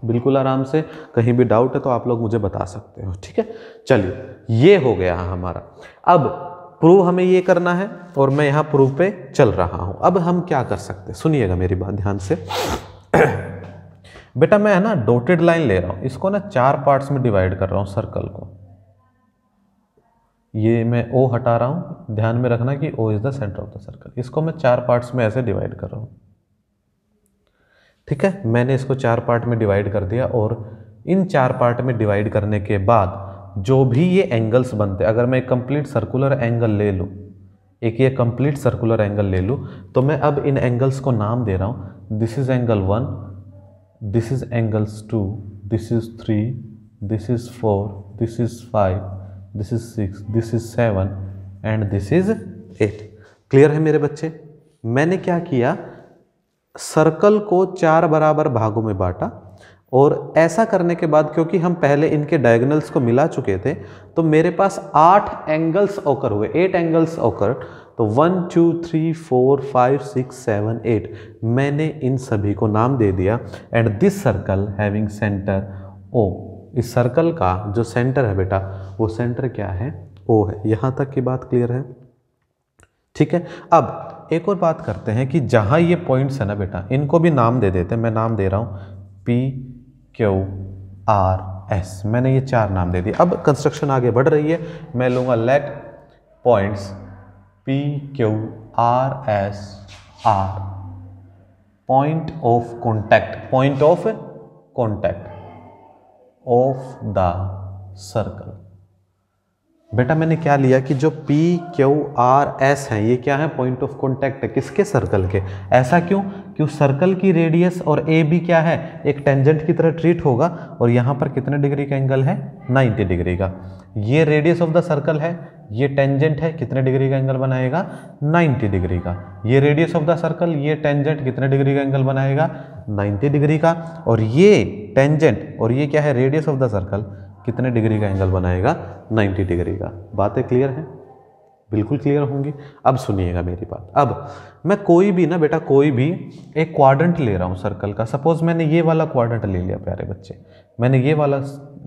बिल्कुल आराम से। कहीं भी डाउट है तो आप लोग मुझे बता सकते हो, ठीक है। चलिए ये हो गया हमारा। अब प्रूव हमें ये करना है और मैं यहाँ प्रूव पे चल रहा हूँ। अब हम क्या कर सकते हैं, सुनिएगा मेरी बात ध्यान से। बेटा मैं है ना डॉटेड लाइन ले रहा हूँ, इसको ना 4 पार्ट्स में डिवाइड कर रहा हूँ सर्कल को। ये मैं ओ हटा रहा हूँ, ध्यान में रखना कि O is the centre of the circle. इसको मैं 4 पार्ट्स में ऐसे डिवाइड कर रहा हूँ, ठीक है। मैंने इसको 4 पार्ट में डिवाइड कर दिया और इन 4 पार्ट में डिवाइड करने के बाद जो भी ये एंगल्स बनते, अगर मैं एक कंप्लीट सर्कुलर एंगल ले लूँ, एक ये कंप्लीट सर्कुलर एंगल ले लूँ, तो मैं अब इन एंगल्स को नाम दे रहा हूँ। This is angle 1, this is angles 2, this is 3, this is 4, this is 5, this is 6, this is 7 and this is 8। Clear है मेरे बच्चे। मैंने क्या किया, सर्कल को 4 बराबर भागों में बांटा और ऐसा करने के बाद क्योंकि हम पहले इनके डायगोनल्स को मिला चुके थे तो मेरे पास 8 एंगल्स ओकर हुए, 8 एंगल्स ओकर। तो 1 2 3 4 5 6 7 8 मैंने इन सभी को नाम दे दिया। And this circle having centre O, इस सर्कल का जो सेंटर है बेटा वो सेंटर क्या है, ओ है। यहाँ तक की बात क्लियर है, ठीक है। अब एक और बात करते हैं कि जहाँ ये पॉइंट्स है ना बेटा, इनको भी नाम दे देते हैं। मैं नाम दे रहा हूँ पी क्यू आर एस, मैंने ये 4 नाम दे दिए। अब कंस्ट्रक्शन आगे बढ़ रही है। मैं लूँगा let points P Q R S R point of contact, point of contact of the circle. बेटा मैंने क्या लिया कि जो P Q R S हैं ये क्या है, पॉइंट ऑफ कॉन्टैक्ट है, किसके, सर्कल के। ऐसा क्यों, कि उस सर्कल की रेडियस और ए बी क्या है, एक टेंजेंट की तरह ट्रीट होगा। और यहाँ पर कितने डिग्री का एंगल है, 90 डिग्री का। ये रेडियस ऑफ द सर्कल है, ये टेंजेंट है, कितने डिग्री का एंगल बनाएगा, 90 डिग्री का। ये रेडियस ऑफ द सर्कल, ये टेंजेंट कितने डिग्री का एंगल बनाएगा, 90 डिग्री का। और ये टेंजेंट और ये क्या है, रेडियस ऑफ द सर्कल, कितने डिग्री का एंगल बनाएगा, 90 डिग्री का। बातें क्लियर है, बिल्कुल क्लियर होंगी। अब सुनिएगा मेरी बात। अब मैं कोई भी ना बेटा, कोई भी एक क्वाड्रेंट ले रहा हूँ सर्कल का। सपोज मैंने ये वाला क्वाड्रेंट ले लिया प्यारे बच्चे, मैंने ये वाला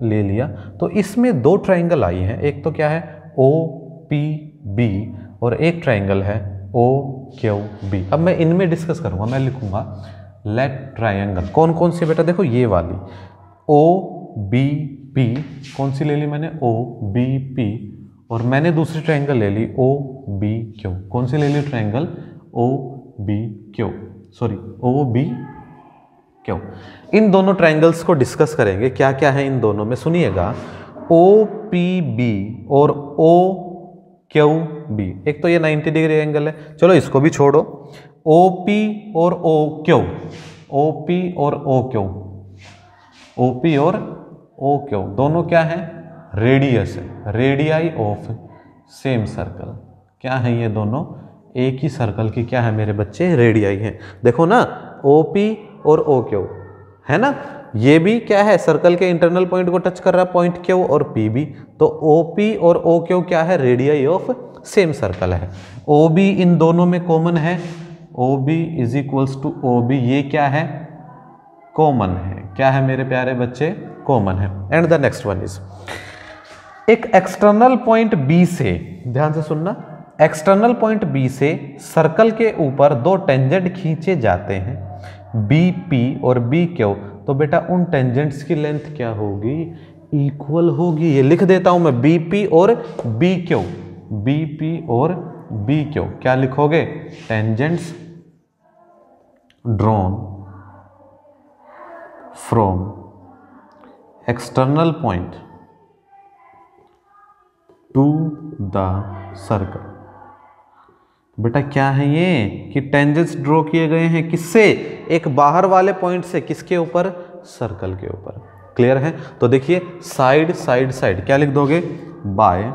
ले लिया, तो इसमें दो ट्राइंगल आई हैं। एक तो क्या है ओ पी बी और एक ट्राइंगल है ओ क्यू बी। अब मैं इनमें डिस्कस करूँगा, मैं लिखूँगा लेट ट्राइंगल। कौन कौन सी बेटा, देखो ये वाली ओ बी पी, कौन सी ले ली मैंने ओ बी पी, और मैंने दूसरी ट्रायंगल ले ली ओ बी क्यू। कौन सी ले ली triangle O B Q, sorry O B Q. इन दोनों ट्रायंगल्स को डिस्कस करेंगे, क्या क्या है इन दोनों में सुनिएगा। ओ पी बी और ओ क्यू बी, एक तो ये 90 डिग्री एंगल है, चलो इसको भी छोड़ो। ओ पी और ओ क्यू, ओ पी और ओ क्यू, ओ पी और ओ क्यू दोनों क्या है, रेडियस है, रेडियाई ऑफ सेम सर्कल। क्या है ये दोनों, एक ही सर्कल की क्या है मेरे बच्चे, रेडियाई है। देखो ना ओ पी और ओ क्यू है ना, ये भी क्या है सर्कल के इंटरनल पॉइंट को टच कर रहा है, पॉइंट क्यू और पी भी। तो ओ पी और ओ क्यू क्या है, रेडियाई ऑफ सेम सर्कल है। ओ बी इन दोनों में कॉमन है, O B is equals to O B, ये क्या है कॉमन है। क्या है मेरे प्यारे बच्चे, कॉमन है। And the next one is एक एक्सटर्नल पॉइंट बी से, ध्यान से सुनना, एक्सटर्नल पॉइंट बी से सर्कल के ऊपर दो टेंजेंट खींचे जाते हैं बी पी और बी क्यू। तो बेटा उन टेंजेंट्स की लेंथ क्या होगी, इक्वल होगी। ये लिख देता हूं मैं, बी पी और बी क्यू, बी पी और बी क्यू क्या लिखोगे, tangents drawn from external point to the circle. बेटा क्या है ये कि टेंजेंट्स ड्रॉ किए गए हैं किससे, एक बाहर वाले पॉइंट से, किसके ऊपर, सर्कल के ऊपर। क्लियर है। तो देखिए साइड साइड साइड क्या लिख दोगे, by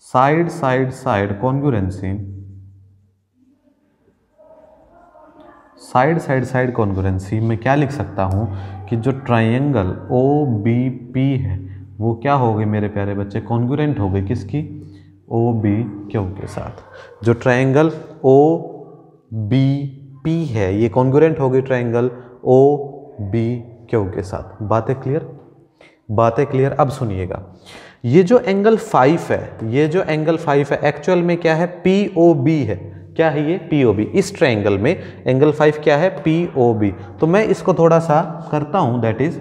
side side side congruency, side side side congruency में क्या लिख सकता हूं कि जो ट्राइंगल ओ बी पी है वो क्या हो गई मेरे प्यारे बच्चे, कॉन्ग्रुएंट हो गई किसकी, ओ बी क्यू के साथ। जो ट्राइंगल ओ बी पी है ये कॉन्ग्रुएंट हो गई ट्राइंगल ओ बी क्यू के साथ। बातें क्लियर, बातें क्लियर। अब सुनिएगा, ये जो एंगल 5 है, ये जो एंगल 5 है एक्चुअल में क्या है, पी ओ बी है। क्या है ये, पी ओ बी। इस ट्राइंगल में एंगल 5 क्या है, पी ओ बी। तो मैं इसको थोड़ा सा करता हूं, that is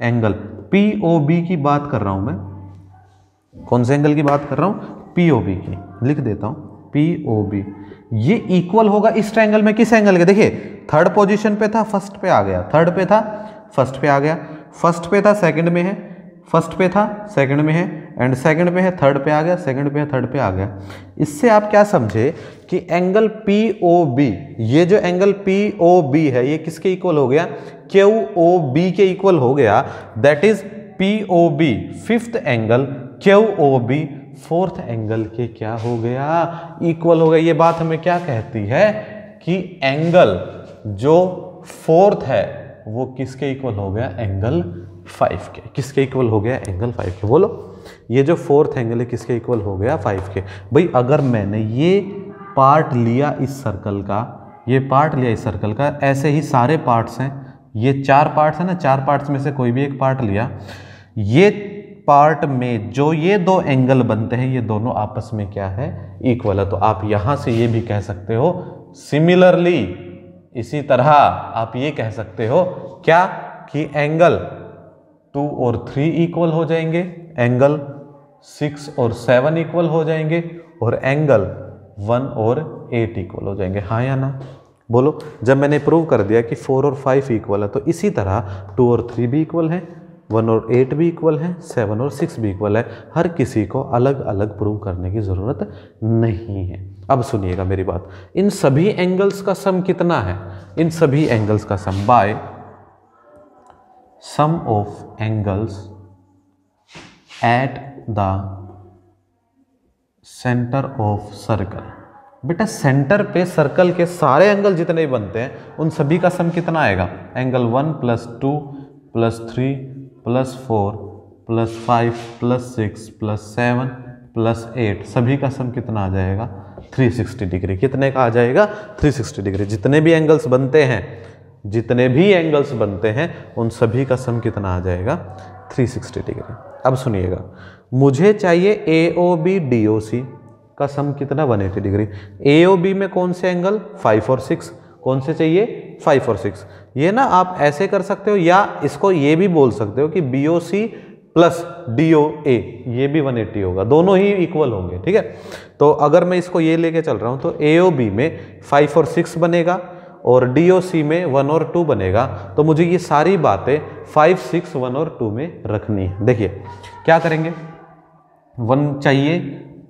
angle P O B की बात कर रहा हूं मैं। कौन से एंगल की बात कर रहा हूं, पी ओ बी की। लिख देता हूं पी ओ बी। ये इक्वल होगा इस ट्राइंगल में किस एंगल के, देखिए थर्ड पोजीशन पे था, फर्स्ट पे आ गया, थर्ड पे था, फर्स्ट पे आ गया, फर्स्ट पे था, सेकंड में है, फर्स्ट पे था, सेकंड में है, एंड सेकंड पे है, थर्ड पे आ गया, सेकंड पे है, थर्ड पे आ गया। इससे आप क्या समझे कि एंगल पी ओ बी, ये जो एंगल पी ओ बी है ये किसके इक्वल हो गया, क्यू ओ बी के इक्वल हो गया। That is P O B fifth angle, Q O B fourth angle के क्या हो गया, इक्वल हो गया। ये बात हमें क्या कहती है कि एंगल जो फोर्थ है वो किसके इक्वल हो गया, एंगल 5 के। किसके इक्वल हो गया, एंगल 5 के। बोलो ये जो फोर्थ एंगल है किसके इक्वल हो गया, 5 के। भाई अगर मैंने ये पार्ट लिया इस सर्कल का, ये पार्ट लिया इस सर्कल का, ऐसे ही सारे पार्ट्स हैं, ये 4 पार्ट्स हैं ना, 4 पार्ट्स में से कोई भी एक पार्ट लिया, ये पार्ट में जो ये दो एंगल बनते हैं ये दोनों आपस में क्या है, इक्वल है। तो आप यहां से ये भी कह सकते हो सिमिलरली, इसी तरह आप ये कह सकते हो क्या कि एंगल 2 और 3 इक्वल हो जाएंगे, एंगल 6 और 7 इक्वल हो जाएंगे, और एंगल 1 और 8 इक्वल हो जाएंगे। हाँ या ना, बोलो। जब मैंने प्रूव कर दिया कि 4 और 5 इक्वल है, तो इसी तरह 2 और 3 भी इक्वल है, 1 और 8 भी इक्वल है, 7 और 6 भी इक्वल है। हर किसी को अलग अलग प्रूव करने की ज़रूरत नहीं है। अब सुनिएगा मेरी बात, इन सभी एंगल्स का सम कितना है, इन सभी एंगल्स का sum by sum of angles at the centre of circle. बेटा सेंटर पे सर्कल के सारे एंगल जितने भी बनते हैं उन सभी का सम कितना आएगा, एंगल 1 + 2 + 3 + 4 + 5 + 6 + 7 प्लस 8, सभी का सम कितना आ जाएगा 360 डिग्री। कितने का आ जाएगा 360 डिग्री। जितने भी एंगल्स बनते हैं, जितने भी एंगल्स बनते हैं उन सभी का सम कितना आ जाएगा 360 डिग्री। अब सुनिएगा, मुझे चाहिए AOB DOC का सम कितना 180 डिग्री। AOB में कौन से एंगल 5 और 6, कौन से चाहिए 5 और 6। ये ना आप ऐसे कर सकते हो या इसको ये भी बोल सकते हो कि BOC प्लस DOA ये भी 180 होगा, दोनों ही इक्वल होंगे, ठीक है। तो अगर मैं इसको ये लेके चल रहा हूँ तो AOB में 5 और 6 बनेगा और DOC में 1 और 2 बनेगा। तो मुझे ये सारी बातें 5, 6, 1 और 2 में रखनी है। देखिए क्या करेंगे, 1 चाहिए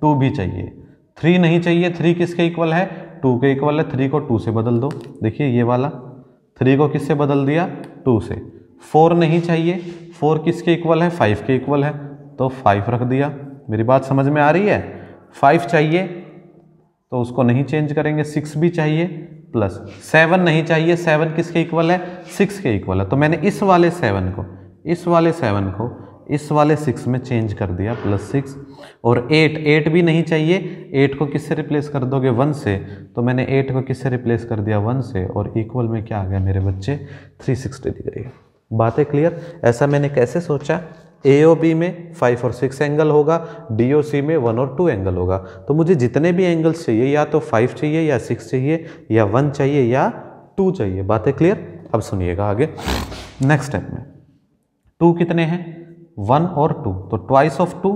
2 भी चाहिए, 3 नहीं चाहिए, 3 किसके इक्वल है 2 के इक्वल है, 3 को 2 से बदल दो। देखिए ये वाला 3 को किससे बदल दिया 2 से। 4 नहीं चाहिए, 4 किसके इक्वल है 5 के इक्वल है, तो 5 रख दिया। मेरी बात समझ में आ रही है। 5 चाहिए तो उसको नहीं चेंज करेंगे, 6 भी चाहिए प्लस 7 नहीं चाहिए, 7 किसके इक्वल है 6 के इक्वल है। तो मैंने इस वाले 7 को इस वाले 7 को इस वाले 6 में चेंज कर दिया प्लस 6। और 8 भी नहीं चाहिए, 8 को किससे रिप्लेस कर दोगे 1 से, तो मैंने 8 को किससे रिप्लेस कर दिया 1 से, और इक्वल में क्या आ गया मेरे बच्चे 360 डिग्री। बातें क्लियर। ऐसा मैंने कैसे सोचा, AOB में 5 और 6 एंगल होगा, DOC में 1 और 2 एंगल होगा। तो मुझे जितने भी एंगल्स चाहिए या तो 5 चाहिए या 6 चाहिए या 1 चाहिए या 2 चाहिए। बातें क्लियर। अब सुनिएगा आगे नेक्स्ट स्टेप में 2 कितने हैं 1 और 2, तो ट्वाइस ऑफ 2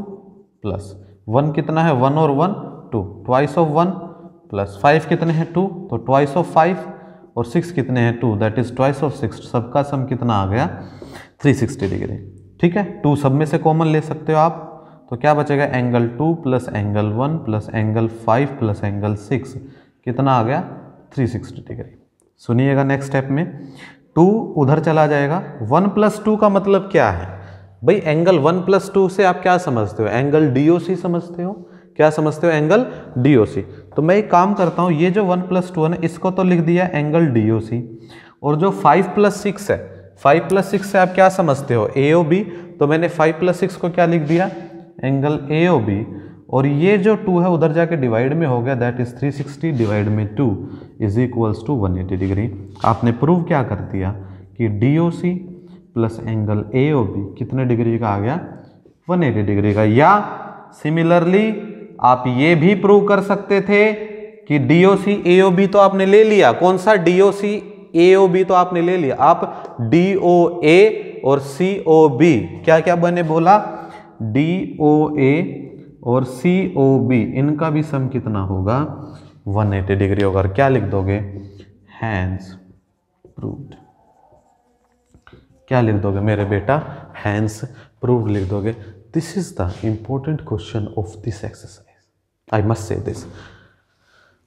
प्लस 1 कितना है 1 और 1 2, ट्वाइस ऑफ 1 प्लस 5 कितने हैं 2, तो ट्वाइस ऑफ 5 और 6 कितने हैं 2, दैट इज ट्वाइस ऑफ 6। सबका सम कितना आ गया 360 डिग्री। ठीक है, 2 सब में से कॉमन ले सकते हो आप, तो क्या बचेगा angle 2 plus angle 1 plus angle 5 plus angle 6 कितना आ गया 360 डिग्री। सुनिएगा नेक्स्ट स्टेप में 2 उधर चला जाएगा, 1 प्लस 2 का मतलब क्या है भाई, एंगल 1 प्लस 2 से आप क्या समझते हो एंगल DOC समझते हो, क्या समझते हो एंगल DOC। तो मैं एक काम करता हूँ, ये जो 1 प्लस 2 है ना इसको तो लिख दिया एंगल DOC, और जो 5 प्लस 6 है 5 प्लस 6 से आप क्या समझते हो AOB, तो मैंने 5 प्लस 6 को क्या लिख दिया एंगल AOB, और ये जो 2 है उधर जाके डिवाइड में हो गया, दैट इज 360 डिवाइड में 2 इज इक्वल्स टू 180 डिग्री। आपने प्रूव क्या कर दिया कि DOC प्लस एंगल AOB कितने डिग्री का आ गया 180 डिग्री का। या सिमिलरली आप ये भी प्रूव कर सकते थे कि DOC AOB तो आपने ले लिया, कौन सा DOC AOB तो आपने ले लिया, आप DOA और COB क्या क्या बने बोला, DOA और COB इनका भी सम कितना होगा 180 डिग्री होगा। और क्या लिख दोगे हैंस प्रूव्ड, क्या लिख दोगे मेरे बेटा हैंस प्रूव्ड लिख दोगे। This is the important question of this exercise, I must say this.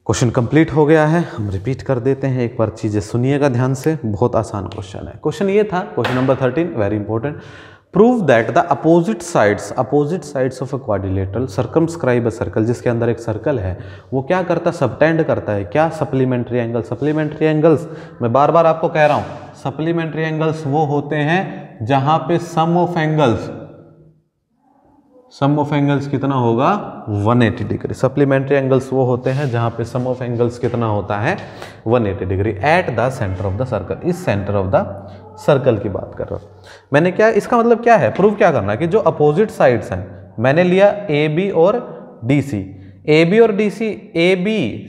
Question complete हो गया है, हम रिपीट कर देते हैं एक बार, चीजें सुनिएगा ध्यान से, बहुत आसान क्वेश्चन है। क्वेश्चन ये था, question number 13 very important, prove that the opposite sides of a quadrilateral circumscribe a circle, जिसके अंदर एक सर्कल है वो क्या करता है सबटेंड करता है क्या सप्लीमेंट्री एंगल। सप्लीमेंट्री एंगल्स मैं बार बार आपको कह रहा हूं, सप्लीमेंट्री एंगल्स वो होते हैं जहां पे सम ऑफ एंगल्स कितना होगा 180 डिग्री। सप्लीमेंट्री एंगल्स वो होते हैं जहां पे सम ऑफ एंगल्स कितना होता है 180 degree at the centre of the circle. इस सेंटर ऑफ द सर्कल की बात कर रहा हूं मैंने। क्या इसका मतलब क्या है, प्रूव क्या करना है कि जो अपोजिट साइड्स हैं, मैंने लिया AB और DC, AB और DC, AB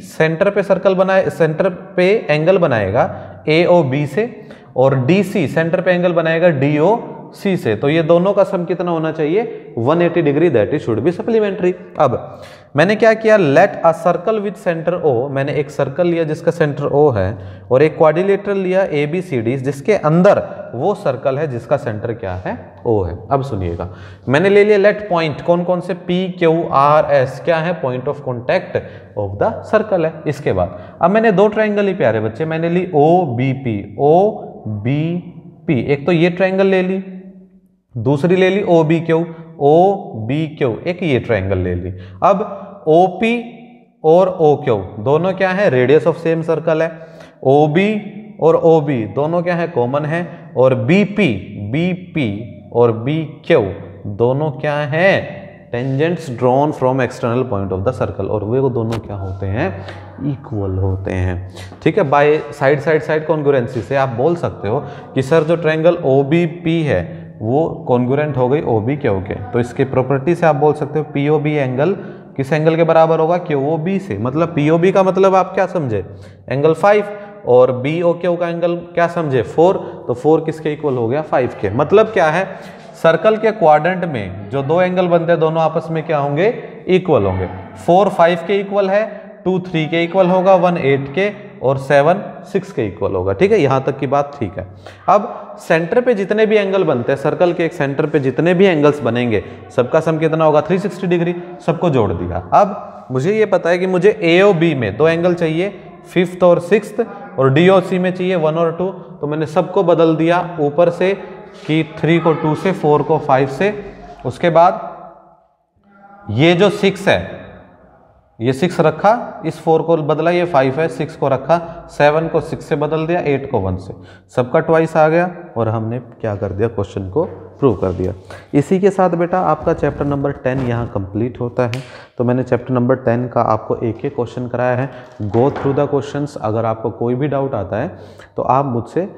सेंटर पे सर्कल बनाए, सेंटर पे एंगल बनाएगा AOB से, और DC सेंटर पे एंगल बनाएगा DOC से। तो ये दोनों का सम कितना होना चाहिए 180 degree, that is should be supplementary. अब मैंने क्या किया, let a circle with centre O, मैंने एक सर्कल लिया जिसका सेंटर O है, और एक क्वाड्रिलेटरल लिया ABCD जिसके अंदर वो सर्कल है जिसका सेंटर क्या है O है। अब सुनिएगा, मैंने ले लिया लेट पॉइंट, कौन कौन से PQRS क्या है point of contact of the circle है। इसके बाद अब मैंने 2 ट्राइंगल ही प्यारे बच्चे, मैंने ली OBP, एक तो ये ट्राइंगल ले ली, दूसरी ले ली OBQ, एक ये ट्राइंगल ले ली। अब OP और OQ दोनों क्या है रेडियस ऑफ सेम सर्कल है, OB और OB दोनों क्या है कॉमन है, और BP और BQ दोनों क्या है tangents drawn from external point of the circle, और वे दोनों क्या होते हैं, इक्वल होते हैं। ठीक है, by side side side congruency से आप बोल सकते हो कि सर जो ट्रायंगल OBP है वो कॉन्ग्रुएंट हो गई OB क्यू के, तो इसकी प्रॉपर्टी से आप बोल सकते हो POB एंगल किस एंगल के बराबर होगा, QOB से। मतलब POB का मतलब आप क्या समझे, एंगल 5, और BOQ का एंगल क्या समझे, 4, तो 4 किसके इक्वल हो गया, 5 के। मतलब क्या है, सर्कल के क्वाड्रेंट में जो दो एंगल बनते हैं दोनों आपस में क्या होंगे, इक्वल होंगे। 4 5 के इक्वल है, 2 3 के इक्वल होगा, 1 8 के, और 7 6 के इक्वल होगा। ठीक है, यहां तक की बात ठीक है। अब सेंटर पे जितने भी एंगल बनते हैं, सर्कल के एक सेंटर पे जितने भी एंगल्स बनेंगे सबका सम कितना होगा, 360 डिग्री। सबको जोड़ दिया। अब मुझे ये पता है कि मुझे AOB में दो एंगल चाहिए, 5th और 6th, और DOC में चाहिए 1 और 2, तो मैंने सबको बदल दिया ऊपर से कि 3 को 2 से, 4 को 5 से। उसके बाद ये जो 6 है ये 6 रखा, इस 4 को बदला, ये 5 है, 6 को रखा, 7 को 6 से बदल दिया, 8 को 1 से, सबका ट्वाइस आ गया, और हमने क्या कर दिया, क्वेश्चन को प्रूव कर दिया। इसी के साथ बेटा आपका चैप्टर नंबर 10 यहाँ कंप्लीट होता है। तो मैंने चैप्टर नंबर 10 का आपको एक एक क्वेश्चन कराया है। Go through the questions. अगर आपको कोई भी डाउट आता है तो आप मुझसे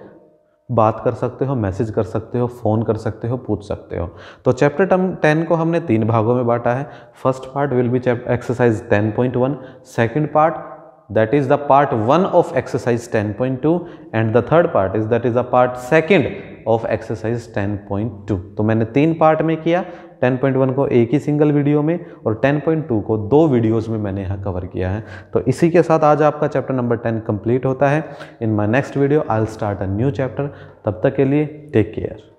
बात कर सकते हो, मैसेज कर सकते हो, फ़ोन कर सकते हो, पूछ सकते हो। तो चैप्टर 10 को हमने 3 भागों में बांटा है। First part will be exercise 10.1, second part that is the part 1 of exercise 10.2 and the third part is that is the part 2 of exercise 10.2। तो मैंने 3 पार्ट में किया, 10.1 को एक ही सिंगल वीडियो में, और 10.2 को 2 वीडियोस में मैंने यहाँ कवर किया है। तो इसी के साथ आज आपका चैप्टर नंबर 10 कंप्लीट होता है। In my next video I will start a new chapter. तब तक के लिए टेक केयर।